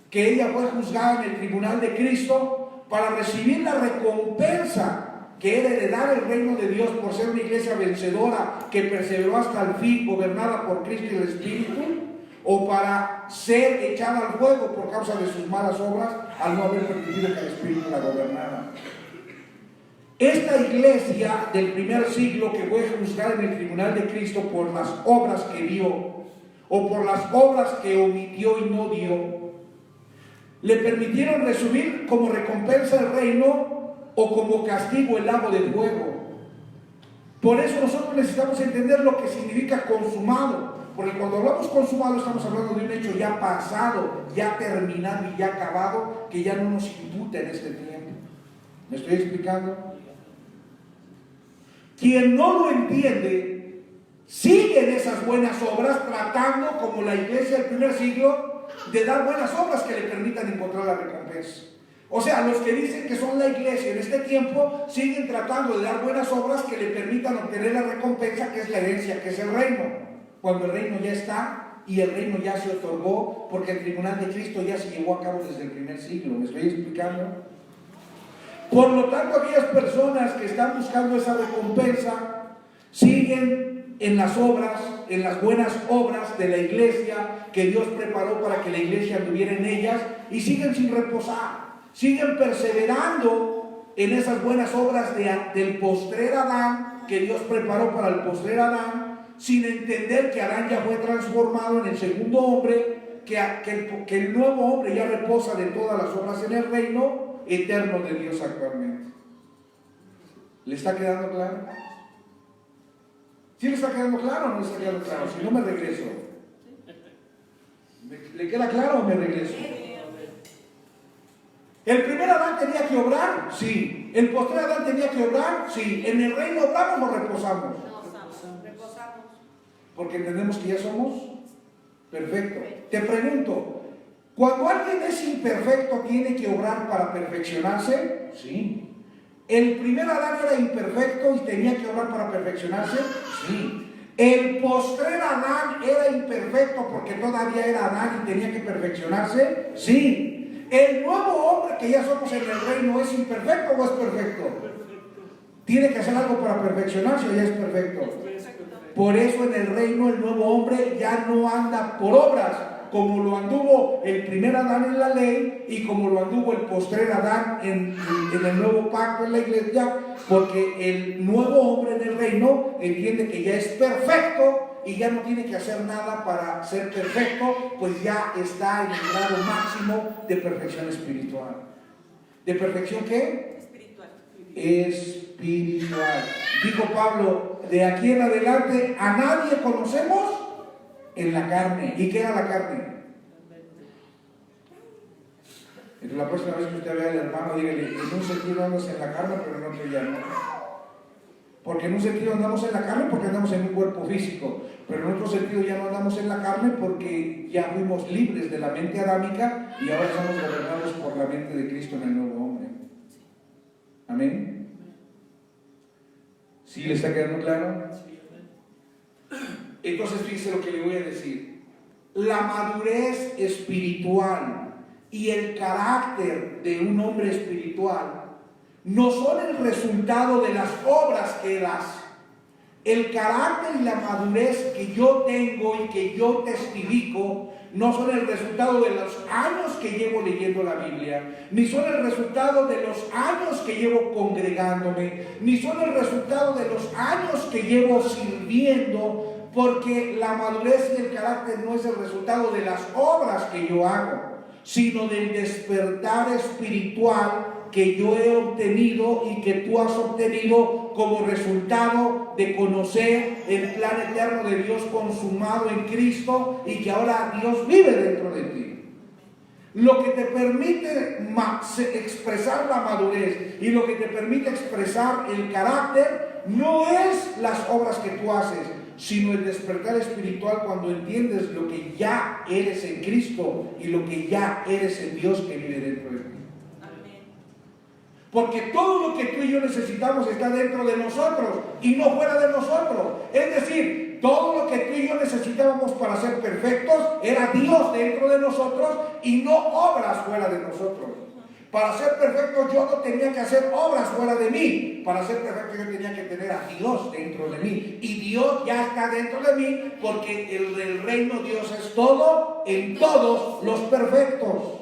que ella fue juzgada en el tribunal de Cristo para recibir la recompensa, que era heredar el reino de Dios por ser una iglesia vencedora que perseveró hasta el fin, gobernada por Cristo y el Espíritu, o para ser echada al fuego por causa de sus malas obras al no haber permitido que el Espíritu la gobernara. Esta iglesia del primer siglo, que fue juzgada en el tribunal de Cristo por las obras que dio o por las obras que omitió y no dio, le permitieron recibir como recompensa el reino o como castigo el lago de fuego. Por eso nosotros necesitamos entender lo que significa consumado, porque cuando hablamos consumado estamos hablando de un hecho ya pasado, ya terminado y ya acabado, que ya no nos imputa en este tiempo. ¿Me estoy explicando? Quien no lo entiende sigue en esas buenas obras, tratando, como la iglesia del primer siglo, de dar buenas obras que le permitan encontrar la recompensa. O sea, los que dicen que son la iglesia en este tiempo siguen tratando de dar buenas obras que le permitan obtener la recompensa, que es la herencia, que es el reino, cuando el reino ya está y el reino ya se otorgó, porque el tribunal de Cristo ya se llevó a cabo desde el primer siglo. ¿Me estoy explicando? Por lo tanto, aquellas personas que están buscando esa recompensa siguen en las obras, en las buenas obras de la iglesia que Dios preparó para que la iglesia anduviera en ellas, y siguen sin reposar. Siguen perseverando en esas buenas obras del postrer Adán, que Dios preparó para el postrer Adán, sin entender que Adán ya fue transformado en el segundo hombre, que el nuevo hombre ya reposa de todas las obras en el reino eterno de Dios actualmente. ¿Le está quedando claro? ¿Sí le está quedando claro o no le está quedando claro? Si no, me regreso. ¿Le queda claro o me regreso? ¿El primer Adán tenía que obrar? Sí. ¿El postrer Adán tenía que obrar? Sí. ¿En el reino obramos o reposamos? Reposamos. Porque entendemos que ya somos perfectos. Te pregunto, ¿cuando alguien es imperfecto tiene que obrar para perfeccionarse? Sí. ¿El primer Adán era imperfecto y tenía que obrar para perfeccionarse? Sí. ¿El postrer Adán era imperfecto porque todavía era Adán y tenía que perfeccionarse? Sí. ¿El nuevo hombre que ya somos en el reino es imperfecto o es perfecto? ¿Tiene que hacer algo para perfeccionarse o ya es perfecto? Por eso en el reino el nuevo hombre ya no anda por obras, como lo anduvo el primer Adán en la ley y como lo anduvo el postrer Adán en el nuevo pacto en la iglesia, porque el nuevo hombre en el reino entiende que ya es perfecto y ya no tiene que hacer nada para ser perfecto, pues ya está en el grado máximo de perfección espiritual. ¿De perfección qué? Espiritual. Espiritual. Dijo Pablo, de aquí en adelante a nadie conocemos en la carne. ¿Y qué era la carne? Entonces la próxima vez que usted vea al hermano, dígale, en un sentido andas en la carne, pero en otro ya no. Porque en un sentido andamos en la carne porque andamos en un cuerpo físico, pero en otro sentido ya no andamos en la carne porque ya fuimos libres de la mente adámica y ahora somos gobernados por la mente de Cristo en el nuevo hombre. Amén. ¿Sí le está quedando claro? Entonces fíjese lo que le voy a decir. La madurez espiritual y el carácter de un hombre espiritual no son el resultado de las obras que él hace. El carácter y la madurez que yo tengo y que yo testifico no son el resultado de los años que llevo leyendo la Biblia, ni son el resultado de los años que llevo congregándome, ni son el resultado de los años que llevo sirviendo, porque la madurez y el carácter no es el resultado de las obras que yo hago, sino del despertar espiritual que yo he obtenido y que tú has obtenido como resultado de conocer el plan eterno de Dios consumado en Cristo y que ahora Dios vive dentro de ti. Lo que te permite expresar la madurez y lo que te permite expresar el carácter no es las obras que tú haces, sino el despertar espiritual cuando entiendes lo que ya eres en Cristo y lo que ya eres en Dios que vive dentro de ti. Porque todo lo que tú y yo necesitamos está dentro de nosotros y no fuera de nosotros. Es decir, todo lo que tú y yo necesitábamos para ser perfectos era Dios dentro de nosotros y no obras fuera de nosotros. Para ser perfecto yo no tenía que hacer obras fuera de mí. Para ser perfecto yo tenía que tener a Dios dentro de mí. Y Dios ya está dentro de mí porque el reino de Dios es todo en todos los perfectos.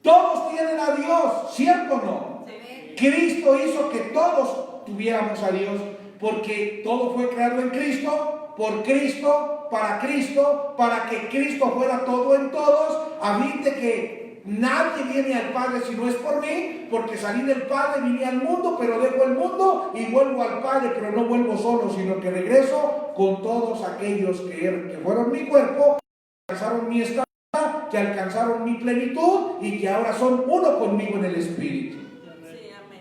Todos tienen a Dios, ¿cierto o no? Sí. Cristo hizo que todos tuviéramos a Dios porque todo fue creado en Cristo, por Cristo, para que Cristo fuera todo en todos, a fin de que nadie viene al Padre si no es por mí, porque salí del Padre, vine al mundo, pero dejo el mundo y vuelvo al Padre, pero no vuelvo solo, sino que regreso con todos aquellos que fueron mi cuerpo, que alcanzaron mi estado, que alcanzaron mi plenitud y que ahora son uno conmigo en el Espíritu. Sí, amén.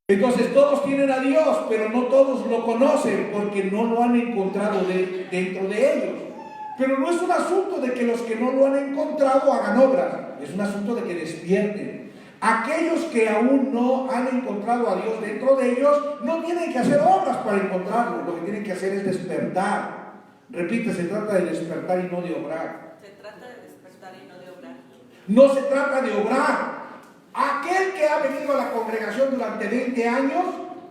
Entonces todos tienen a Dios, pero no todos lo conocen porque no lo han encontrado dentro de ellos. Pero no es un asunto de que los que no lo han encontrado hagan obras, es un asunto de que despierten. Aquellos que aún no han encontrado a Dios dentro de ellos no tienen que hacer obras para encontrarlo, lo que tienen que hacer es despertar. Repite, se trata de despertar y no de obrar. Se trata de despertar y no de obrar. No se trata de obrar. Aquel que ha venido a la congregación durante 20 años,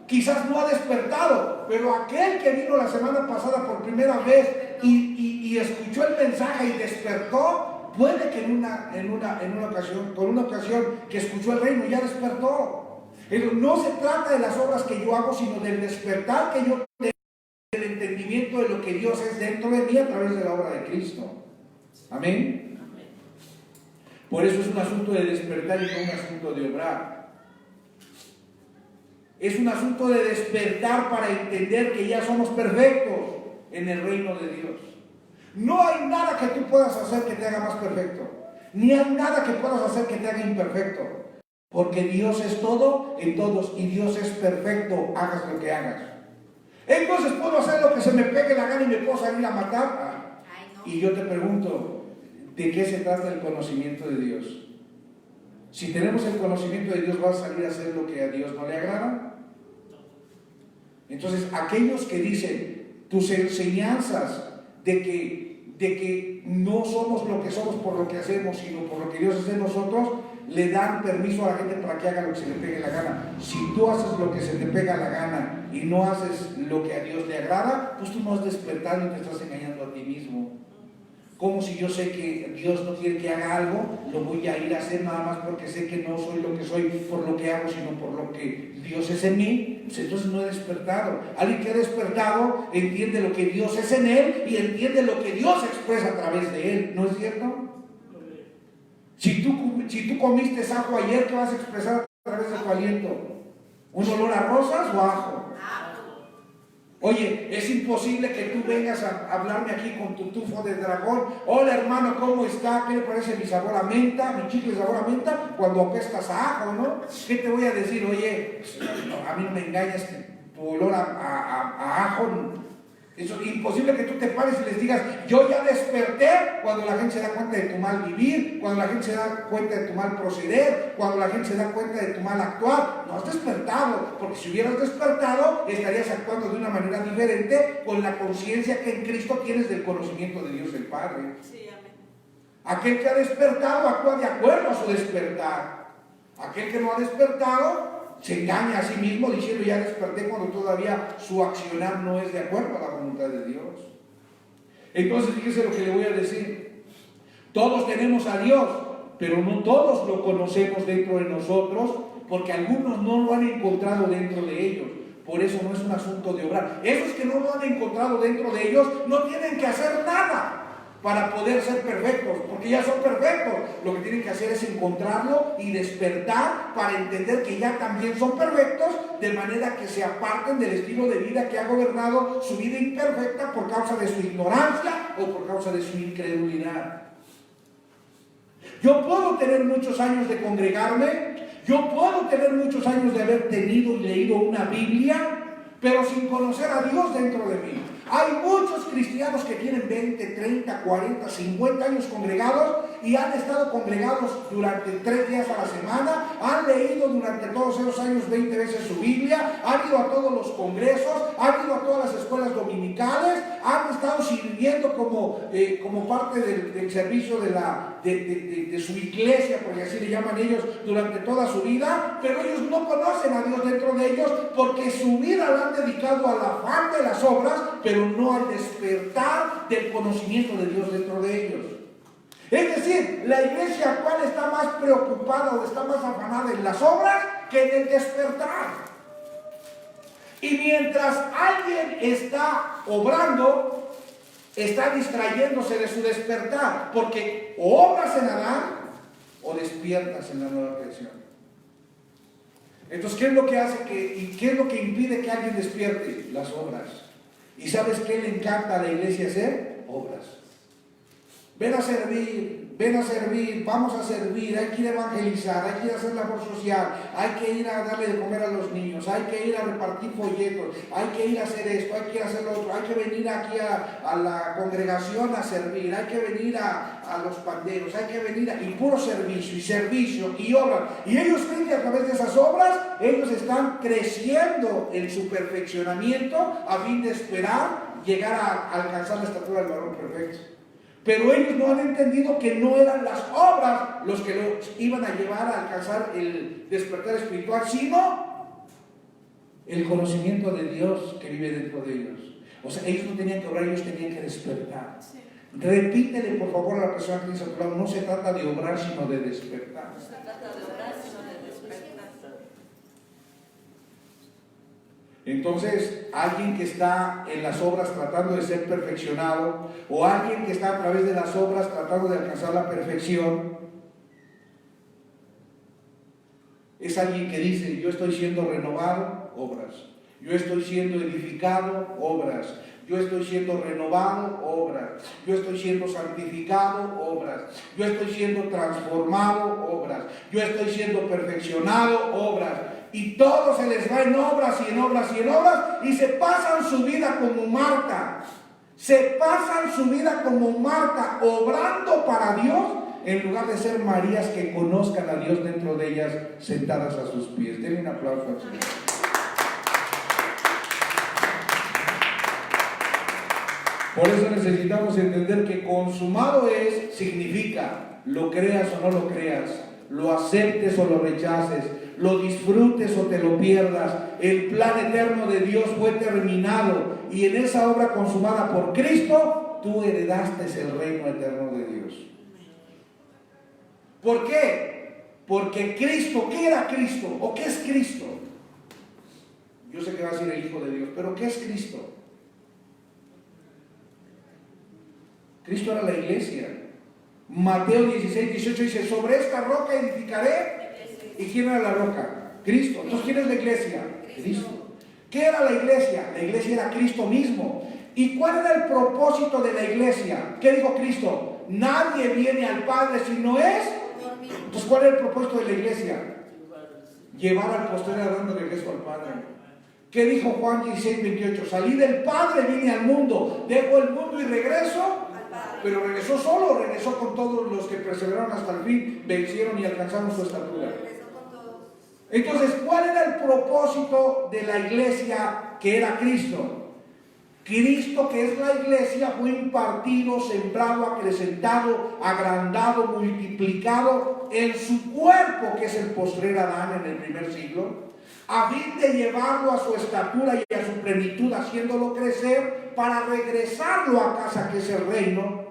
quizás no ha despertado, pero aquel que vino la semana pasada por primera vez y escuchó el mensaje y despertó, puede que en una ocasión que escuchó el reino ya despertó. Pero no se trata de las obras que yo hago, sino del despertar que yo tengo, del entendimiento de lo que Dios es dentro de mí a través de la obra de Cristo. Amén. Por eso es un asunto de despertar y no un asunto de obrar. Es un asunto de despertar para entender que ya somos perfectos en el reino de Dios. No hay nada que tú puedas hacer que te haga más perfecto, ni hay nada que puedas hacer que te haga imperfecto, porque Dios es todo en todos y Dios es perfecto, hagas lo que hagas. Entonces puedo hacer lo que se me pegue la gana y me puedo salir a matar. Y yo te pregunto, ¿de qué se trata el conocimiento de Dios? Si tenemos el conocimiento de Dios, ¿vas a salir a hacer lo que a Dios no le agrada? Entonces, aquellos que dicen tus enseñanzas de que no somos lo que somos por lo que hacemos, sino por lo que Dios hace en nosotros, le dan permiso a la gente para que haga lo que se le pegue la gana. Si tú haces lo que se te pega la gana y no haces lo que a Dios le agrada, pues tú no has despertado y te estás engañando a ti mismo. Como si yo sé que Dios no quiere que haga algo, lo voy a ir a hacer nada más porque sé que no soy lo que soy por lo que hago, sino por lo que Dios es en mí. Pues entonces no he despertado. Alguien que ha despertado entiende lo que Dios es en él y entiende lo que Dios expresa a través de él. ¿No es cierto? Si tú comiste ajo ayer, ¿qué vas a expresar a través de tu aliento? ¿Un olor a rosas o a ajo? Oye, es imposible que tú vengas a hablarme aquí con tu tufo de dragón. Hola hermano, ¿cómo está? ¿Qué le parece mi sabor a menta? Mi chicle sabor a menta cuando apestas a ajo, ¿no? ¿Qué te voy a decir? Oye, no, a mí no me engañas, tu olor a ajo. Es imposible que tú te pares y les digas, yo ya desperté, cuando la gente se da cuenta de tu mal vivir, cuando la gente se da cuenta de tu mal proceder, cuando la gente se da cuenta de tu mal actuar. No has despertado, porque si hubieras despertado, estarías actuando de una manera diferente con la conciencia que en Cristo tienes del conocimiento de Dios el Padre. Sí, amén. Aquel que ha despertado actúa de acuerdo a su despertar. Aquel que no ha despertado se engaña a sí mismo diciendo ya desperté cuando todavía su accionar no es de acuerdo a la voluntad de Dios. Entonces fíjese lo que le voy a decir. Todos tenemos a Dios, pero no todos lo conocemos dentro de nosotros, porque algunos no lo han encontrado dentro de ellos. Por eso no es un asunto de obrar. Esos que no lo han encontrado dentro de ellos no tienen que hacer nada. para poder ser perfectos, porque ya son perfectos. Lo que tienen que hacer es encontrarlo y despertar para entender que ya también son perfectos, de manera que se aparten del estilo de vida que ha gobernado su vida imperfecta por causa de su ignorancia o por causa de su incredulidad. Yo puedo tener muchos años de congregarme, yo puedo tener muchos años de haber tenido y leído una Biblia, pero sin conocer a Dios dentro de mí. Hay muchos cristianos que tienen 20, 30, 40, 50 años congregados y han estado congregados durante 3 días a la semana, han leído durante todos esos años 20 veces su Biblia, han ido a todos los congresos, han ido a todas las escuelas dominicales, han estado sirviendo como parte del servicio de su iglesia, porque así le llaman ellos, durante toda su vida, pero ellos no conocen a Dios dentro de ellos porque su vida la han dedicado al afán de las obras, pero no al despertar del conocimiento de Dios dentro de ellos. Es decir, la iglesia actual está más preocupada o está más afanada en las obras que en el despertar. Y mientras alguien está obrando, está distrayéndose de su despertar, porque o obras en Adán o despiertas en la nueva creación. Entonces, ¿qué es lo que hace qué es lo que impide que alguien despierte? Las obras. ¿Y sabes qué le encanta a la iglesia hacer? Obras. Ven a servir, vamos a servir, hay que ir a evangelizar, hay que ir a hacer labor social, hay que ir a darle de comer a los niños, hay que ir a repartir folletos, hay que ir a hacer esto, hay que ir a hacer lo otro, hay que venir aquí a la congregación a servir, hay que venir a los panderos, hay que venir y puro servicio y obras. Y ellos creen que a través de esas obras, ellos están creciendo en su perfeccionamiento a fin de esperar llegar a alcanzar la estatura del varón perfecto. Pero ellos no han entendido que no eran las obras los que los iban a llevar a alcanzar el despertar espiritual, sino el conocimiento de Dios que vive dentro de ellos. O sea, ellos no tenían que obrar, ellos tenían que despertar. Sí. Repítele por favor a la persona que dice a tu lado, no se trata de obrar, sino de despertar. No se trata de obrar, sino de despertar. Entonces, alguien que está en las obras tratando de ser perfeccionado, o alguien que está a través de las obras tratando de alcanzar la perfección, es alguien que dice, yo estoy siendo renovado, obras. Yo estoy siendo edificado, obras. Yo estoy siendo renovado, obras. Yo estoy siendo santificado, obras. Yo estoy siendo transformado, obras. Yo estoy siendo perfeccionado, obras. Y todo se les va en obras y en obras y en obras, y se pasan su vida como Marta. Se pasan su vida como Marta, obrando para Dios, en lugar de ser Marías que conozcan a Dios dentro de ellas, sentadas a sus pies. Denle un aplauso al Señor. Por eso necesitamos entender que consumado es, significa, lo creas o no lo creas, lo aceptes o lo rechaces, lo disfrutes o te lo pierdas, el plan eterno de Dios fue terminado y en esa obra consumada por Cristo, tú heredaste el reino eterno de Dios. ¿Por qué? Porque Cristo, ¿qué era Cristo? ¿O qué es Cristo? Yo sé que va a decir el Hijo de Dios, pero ¿qué es Cristo? Cristo era la iglesia. Mateo 16, 18 dice, sobre esta roca edificaré. ¿Y quién era la roca? Cristo. Entonces, ¿quién es la iglesia? Cristo. ¿Qué era la iglesia? La iglesia era Cristo mismo. ¿Y cuál era el propósito de la iglesia? ¿Qué dijo Cristo? Nadie viene al Padre si no es. Entonces, ¿cuál era el propósito de la iglesia? Llevar al posterior Adán de regreso al Padre. ¿Qué dijo Juan 16, 28? Salí del Padre, vine al mundo, dejo el mundo y regreso. Pero regresó solo, regresó con todos los que perseveraron hasta el fin, vencieron y alcanzaron su estatura. Entonces, ¿cuál era el propósito de la iglesia que era Cristo? Cristo, que es la iglesia, fue impartido, sembrado, acrecentado, agrandado, multiplicado en su cuerpo, que es el postrer Adán en el primer siglo, a fin de llevarlo a su estatura y a su plenitud, haciéndolo crecer para regresarlo a casa, que es el reino,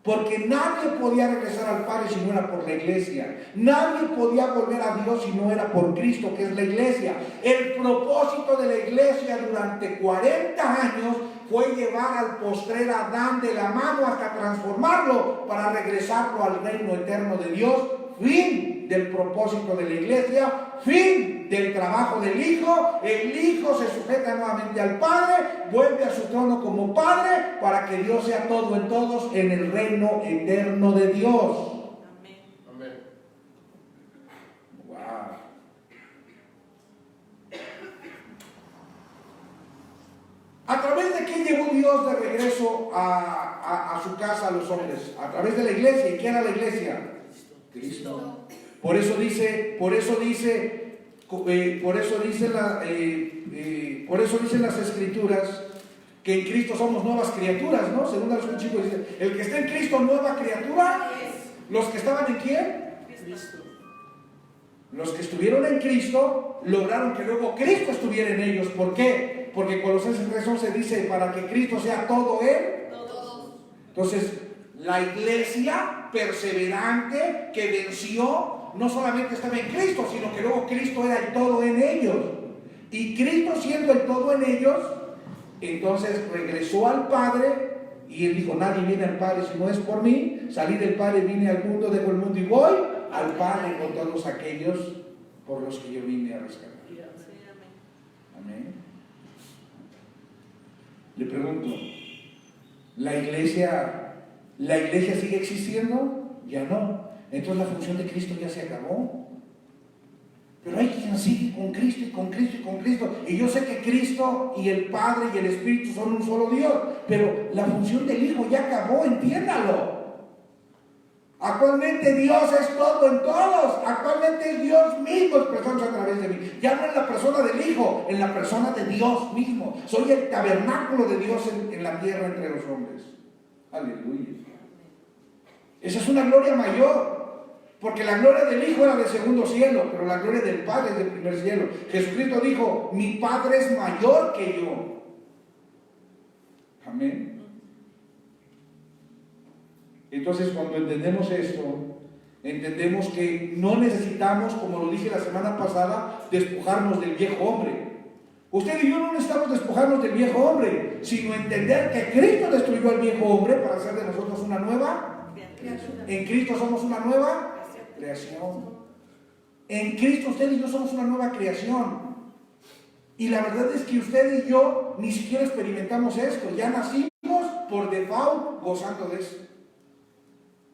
Porque nadie podía regresar al Padre si no era por la iglesia. Nadie podía volver a Dios si no era por Cristo, que es la iglesia. El propósito de la iglesia durante 40 años fue llevar al postrer Adán de la mano hasta transformarlo para regresarlo al reino eterno de Dios. Fin del propósito de la iglesia, fin del trabajo del Hijo. El Hijo se sujeta nuevamente al Padre, vuelve a su trono como Padre para que Dios sea todo en todos en el reino eterno de Dios. Amén. Wow. ¿A través de quién llevó Dios de regreso a su casa a los hombres? A través de la iglesia. ¿Y quién era la iglesia? Cristo. Por eso dicen las Escrituras que en Cristo somos nuevas criaturas, ¿no? Según los chicos dicen, el que está en Cristo, nueva criatura. ¿Los que estaban en quién? Cristo. Los que estuvieron en Cristo lograron que luego Cristo estuviera en ellos. ¿Por qué? Porque Colosenses 3:11 dice, para que Cristo sea todo en todos. Entonces, la iglesia perseverante que venció no solamente estaba en Cristo, sino que luego Cristo era el todo en ellos. Y Cristo siendo el todo en ellos, entonces regresó al Padre y él dijo, nadie viene al Padre si no es por mí. Salí del Padre, vine al mundo, dejo el mundo y voy al Padre con todos aquellos por los que yo vine a rescatar. Amén. Le pregunto, ¿la iglesia sigue existiendo? Ya no. Entonces la función de Cristo ya se acabó. Pero hay quien sigue con Cristo y con Cristo y con Cristo. Y yo sé que Cristo y el Padre y el Espíritu son un solo Dios. Pero la función del Hijo ya acabó, entiéndalo. Actualmente Dios es todo en todos. Actualmente es Dios mismo expresándose a través de mí. Ya no en la persona del Hijo, en la persona de Dios mismo. Soy el tabernáculo de Dios en la tierra entre los hombres. Aleluya. Esa es una gloria mayor. Porque la gloria del Hijo era del segundo cielo, pero la gloria del Padre es del primer cielo. Jesucristo dijo, mi Padre es mayor que yo. Amén. Entonces, cuando entendemos esto, entendemos que no necesitamos, como lo dije la semana pasada, despojarnos del viejo hombre. Usted y yo no necesitamos despojarnos del viejo hombre, sino entender que Cristo destruyó al viejo hombre para hacer de nosotros una nueva creación. En Cristo somos una nueva creación. En Cristo usted y yo somos una nueva creación. Y la verdad es que usted y yo ni siquiera experimentamos esto. Ya nacimos por default gozando de esto.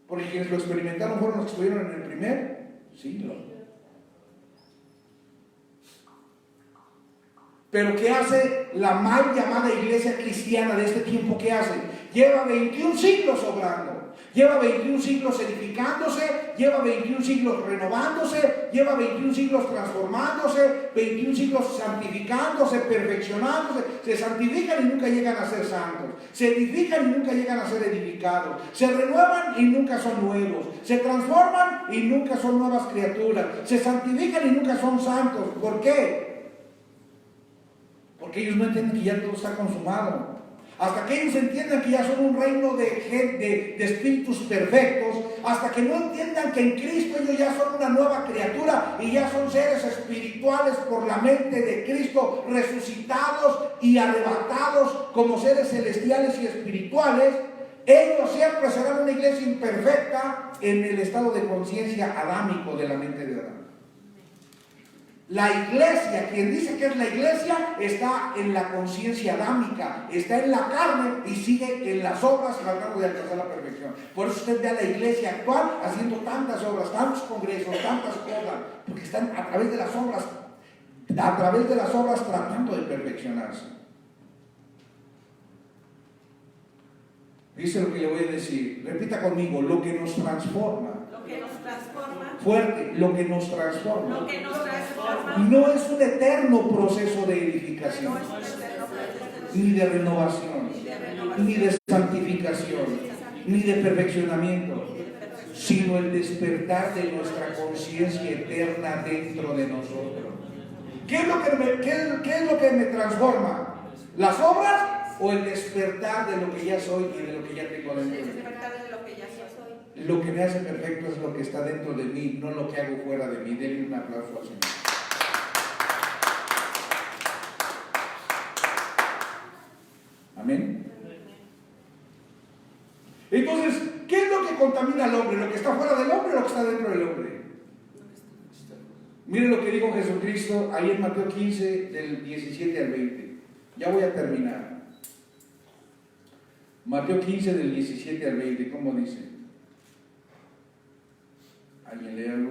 Porque quienes lo experimentaron fueron los que estuvieron en el primer siglo. Pero ¿qué hace la mal llamada iglesia cristiana de este tiempo? ¿Qué hace? Lleva 21 siglos obrando. Lleva 21 siglos edificándose, lleva 21 siglos renovándose, lleva 21 siglos transformándose, 21 siglos santificándose, perfeccionándose. Se santifican y nunca llegan a ser santos. Se edifican y nunca llegan a ser edificados. Se renuevan y nunca son nuevos. Se transforman y nunca son nuevas criaturas. Se santifican y nunca son santos. ¿Por qué? Porque ellos no entienden que ya todo está consumado. Hasta que ellos entiendan que ya son un reino de espíritus perfectos, hasta que no entiendan que en Cristo ellos ya son una nueva criatura y ya son seres espirituales por la mente de Cristo, resucitados y arrebatados como seres celestiales y espirituales, ellos siempre serán una iglesia imperfecta en el estado de conciencia adámico de la mente de Adán. La iglesia, quien dice que es la iglesia, está en la conciencia adámica, está en la carne y sigue en las obras tratando de alcanzar la perfección. Por eso usted ve a la iglesia actual haciendo tantas obras, tantos congresos, tantas cosas, porque están a través de las obras tratando de perfeccionarse. Dice lo que le voy a decir, repita conmigo, lo que nos transforma. Lo que nos transforma. Fuerte, lo que nos transforma. Lo que nos transforma. No es un eterno proceso de edificación, ni de renovación, ni de santificación, ni de perfeccionamiento, sino el despertar de nuestra conciencia eterna dentro de nosotros. ¿Qué es lo que me transforma? ¿Las obras o el despertar de lo que ya soy y de lo que ya tengo dentro de El mí. despertar de lo que ya soy. Lo que me hace perfecto es lo que está dentro de mí, no lo que hago fuera de mí. Denle un aplauso al Señor. Amén. Entonces, ¿qué es lo que contamina al hombre? ¿Lo que está fuera del hombre o lo que está dentro del hombre? Miren lo que dijo Jesucristo ahí en Mateo 15, del 17 al 20. Ya voy a terminar. Mateo 15, del 17 al 20, ¿cómo dice? ¿Alguien léalo?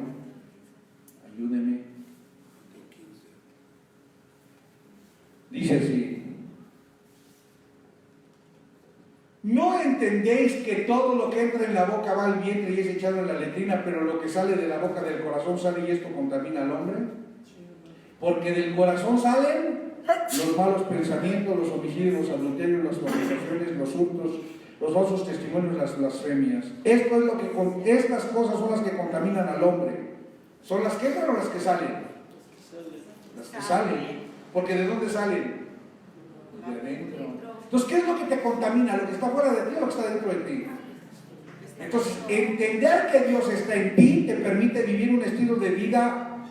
Ayúdeme. Dice así: ¿no entendéis que todo lo que entra en la boca va al vientre y es echado en la letrina, pero lo que sale de la boca del corazón sale y esto contamina al hombre? Porque del corazón salen los malos pensamientos, los homicidios, los adulterios, las fornicaciones, los hurtos, los falsos testimonios, las blasfemias. Esto es lo que, estas cosas son las que contaminan al hombre. ¿Son las que entran o las que salen? Las que salen. Porque ¿de dónde salen? De adentro. Entonces, ¿qué es lo que te contamina? ¿Lo que está fuera de ti o lo que está dentro de ti? Entonces, entender que Dios está en ti te permite vivir un estilo de vida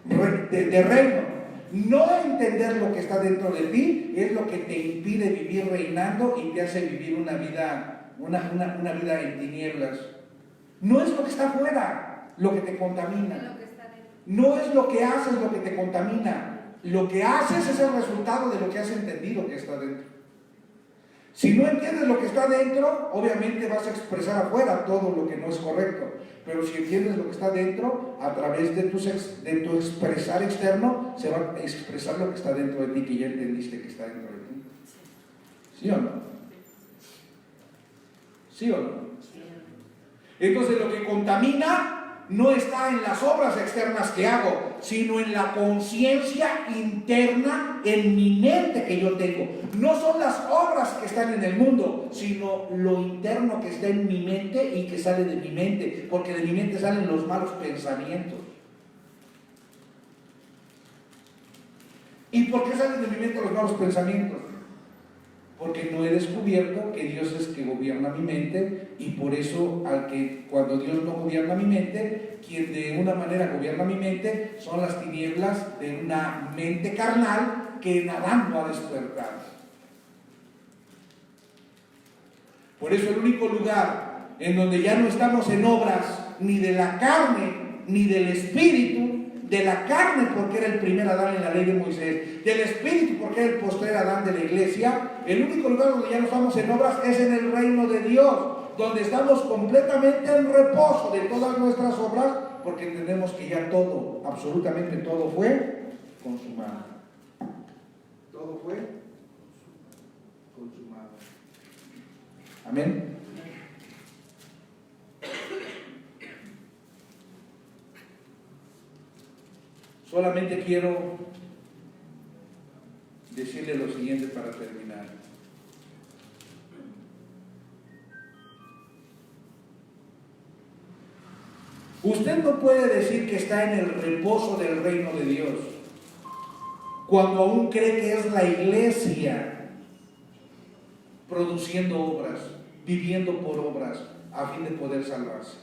de reino. No entender lo que está dentro de ti es lo que te impide vivir reinando y te hace vivir una vida en tinieblas. No es lo que está afuera lo que te contamina. No es lo que haces lo que te contamina. Lo que haces es el resultado de lo que has entendido que está dentro. Si no entiendes lo que está dentro, obviamente vas a expresar afuera todo lo que no es correcto. Pero si entiendes lo que está dentro, a través de tu expresar externo, se va a expresar lo que está dentro de ti, que ya entendiste que está dentro de ti. ¿Sí o no? ¿Sí o no? Entonces lo que contamina no está en las obras externas que hago, sino en la conciencia interna en mi mente que yo tengo. No son las obras que están en el mundo, sino lo interno que está en mi mente y que sale de mi mente, porque de mi mente salen los malos pensamientos. ¿Y por qué salen de mi mente los malos pensamientos? Porque no he descubierto que Dios es que gobierna mi mente, y por eso cuando Dios no gobierna mi mente, quien de una manera gobierna mi mente son las tinieblas de una mente carnal que en Adán no ha despertado. Por eso el único lugar en donde ya no estamos en obras ni de la carne ni del espíritu, de la carne porque era el primer Adán en la ley de Moisés, del espíritu porque era el postrer Adán de la iglesia, el único lugar donde ya no estamos en obras es en el reino de Dios, donde estamos completamente en reposo de todas nuestras obras, porque entendemos que ya todo, absolutamente todo fue consumado. Todo fue consumado. Amén. Solamente quiero decirle lo siguiente para terminar. Usted no puede decir que está en el reposo del reino de Dios cuando aún cree que es la iglesia produciendo obras, viviendo por obras a fin de poder salvarse.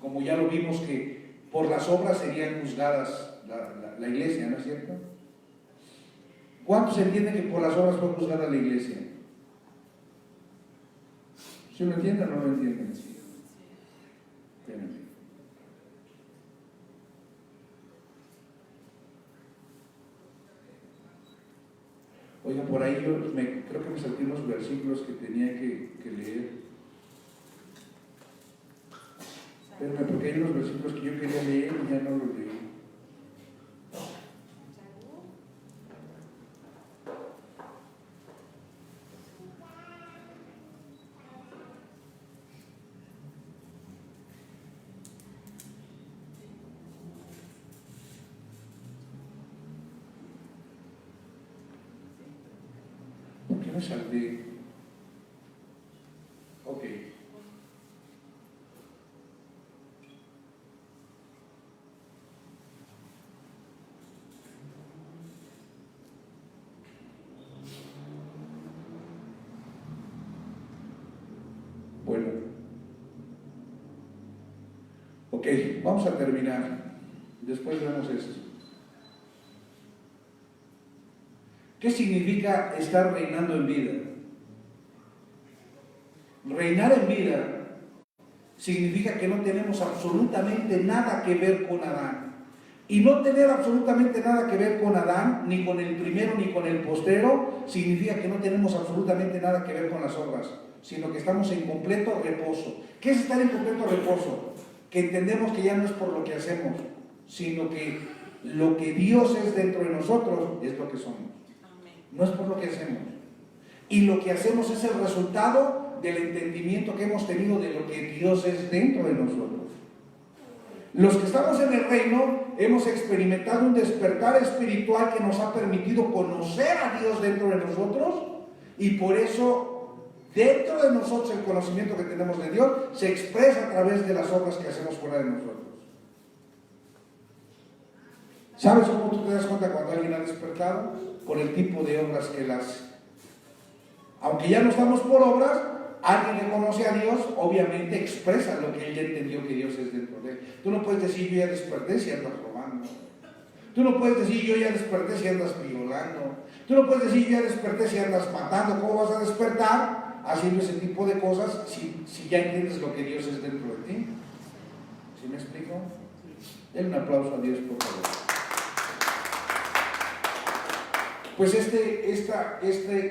Como ya lo vimos que por las obras serían juzgadas la iglesia, ¿no es cierto? ¿Cuántos entienden que por las obras fue juzgada la iglesia? ¿Sí lo entienden o no lo entienden? Espérenme. Oiga, por ahí creo que me salté unos versículos que tenía que leer. Espérenme, porque hay unos versículos que yo quería leer y ya no los leí. ¿Por qué me salté? Ok. Ok, vamos a terminar. Después vemos esto. ¿Qué significa estar reinando en vida? Reinar en vida significa que no tenemos absolutamente nada que ver con Adán. Y no tener absolutamente nada que ver con Adán, ni con el primero ni con el postero, significa que no tenemos absolutamente nada que ver con las obras, sino que estamos en completo reposo. ¿Qué es estar en completo reposo? Que entendemos que ya no es por lo que hacemos, sino que lo que Dios es dentro de nosotros es lo que somos. No es por lo que hacemos. Y lo que hacemos es el resultado del entendimiento que hemos tenido de lo que Dios es dentro de nosotros. Los que estamos en el reino hemos experimentado un despertar espiritual que nos ha permitido conocer a Dios dentro de nosotros, y por eso dentro de nosotros el conocimiento que tenemos de Dios se expresa a través de las obras que hacemos fuera de nosotros. ¿Sabes cómo tú te das cuenta cuando alguien ha despertado? Por el tipo de obras que él hace. Aunque ya no estamos por obras, alguien que conoce a Dios obviamente expresa lo que él ya entendió que Dios es dentro de él. Tú no puedes decir yo ya desperté si andas robando. Tú no puedes decir yo ya desperté si andas violando. Tú no puedes decir yo ya desperté si andas matando. ¿Cómo vas a despertar haciendo ese tipo de cosas si ya entiendes lo que Dios es dentro de ti? ¿Sí me explico? Denle un aplauso a Dios, por favor. Pues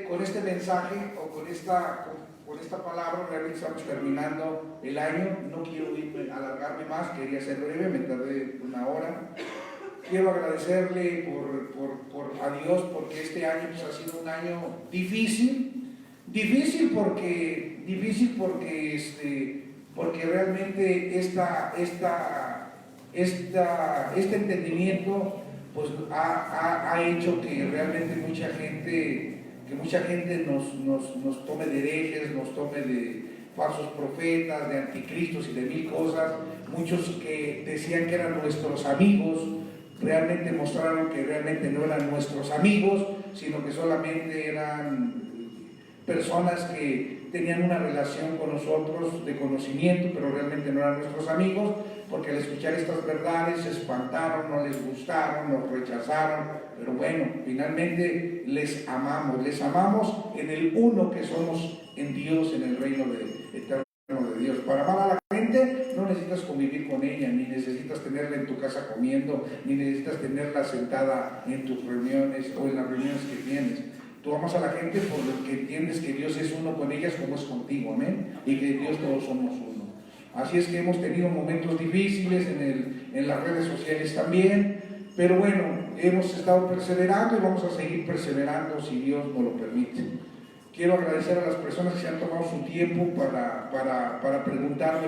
con este mensaje o con esta palabra realmente estamos terminando el año. No quiero alargarme más, quería ser breve, me tardé 1 hora. Quiero agradecerle a Dios porque este año pues, ha sido un año difícil porque realmente este entendimiento pues ha hecho que realmente mucha gente nos tome de herejes, nos tome de falsos profetas, de anticristos y de mil cosas. Muchos que decían que eran nuestros amigos, realmente mostraron que realmente no eran nuestros amigos, sino que solamente eran personas que tenían una relación con nosotros de conocimiento, pero realmente no eran nuestros amigos, porque al escuchar estas verdades se espantaron, no les gustaron, nos rechazaron, pero bueno, finalmente les amamos en el uno que somos en Dios, en el reino eterno de Dios. Para amar a la gente no necesitas convivir con ella, ni necesitas tenerla en tu casa comiendo, ni necesitas tenerla sentada en tus reuniones o en las reuniones que tienes. Tú amas a la gente porque entiendes que Dios es uno con ellas como es contigo, amén, y que Dios todos somos uno. Así es que hemos tenido momentos difíciles en las redes sociales también, pero bueno, hemos estado perseverando y vamos a seguir perseverando si Dios nos lo permite. Quiero agradecer a las personas que se han tomado su tiempo para preguntarme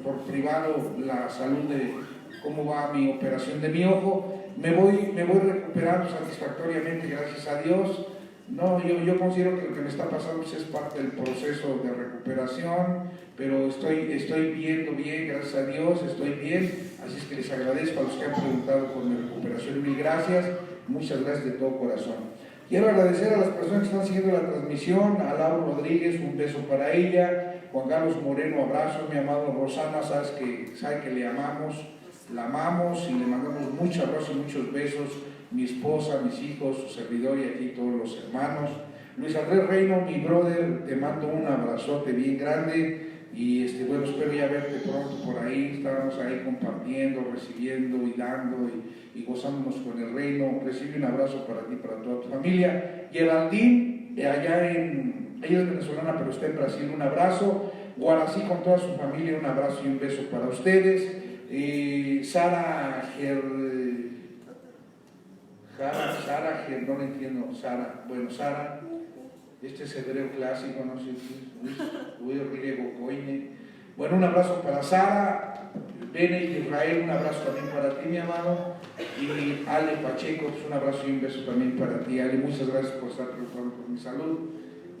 por privado la salud de cómo va mi operación de mi ojo. Me voy recuperando satisfactoriamente, gracias a Dios. No, yo considero que lo que me está pasando es parte del proceso de recuperación, pero estoy viendo bien, gracias a Dios, estoy bien. Así es que les agradezco a los que han preguntado por mi recuperación. Mil gracias, muchas gracias de todo corazón. Quiero agradecer a las personas que están siguiendo la transmisión, a Laura Rodríguez, un beso para ella, Juan Carlos Moreno, abrazo, mi amado Rosana, sabe que le amamos, la amamos y le mandamos mucho abrazo y muchos besos, mi esposa, mis hijos, su servidor y aquí todos los hermanos. Luis Andrés Reino, mi brother, te mando un abrazote bien grande y bueno, espero ya verte pronto por ahí. Estábamos ahí compartiendo, recibiendo y dando y gozándonos con el reino. Recibe un abrazo para ti y para toda tu familia. Geraldine, ella es venezolana pero está en Brasil, un abrazo. Guarací con toda su familia, un abrazo y un beso para ustedes. Sara, no lo entiendo, Sara, este es hebreo clásico, no sé si griego coine. Bueno, un abrazo para Sara, Bene y Israel, un abrazo también para ti, mi amado, y Ale Pacheco, pues un abrazo y un beso también para ti, Ale, muchas gracias por estar preocupado por mi salud,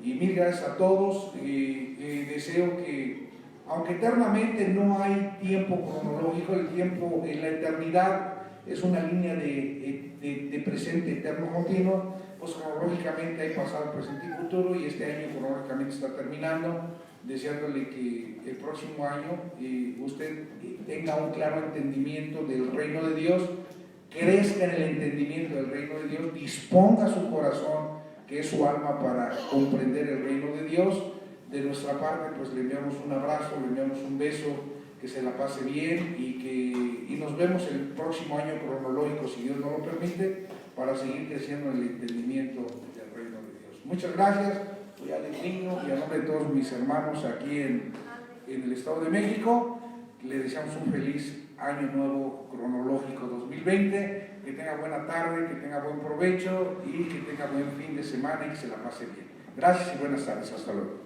y mil gracias a todos, deseo que, aunque eternamente no hay tiempo cronológico, el tiempo en la eternidad es una línea de presente eterno continuo, pues cronológicamente hay pasado, presente y futuro, y este año cronológicamente está terminando, deseándole que el próximo año usted tenga un claro entendimiento del reino de Dios, crezca en el entendimiento del reino de Dios, disponga su corazón, que es su alma, para comprender el reino de Dios. De nuestra parte, pues le enviamos un abrazo, le enviamos un beso, que se la pase bien y nos vemos el próximo año cronológico, si Dios nos lo permite, para seguir creciendo en el entendimiento del reino de Dios. Muchas gracias. Soy Alex Niño y a nombre de todos mis hermanos aquí en el Estado de México, le deseamos un feliz año nuevo cronológico 2020, que tenga buena tarde, que tenga buen provecho y que tenga buen fin de semana y que se la pase bien. Gracias y buenas tardes. Hasta luego.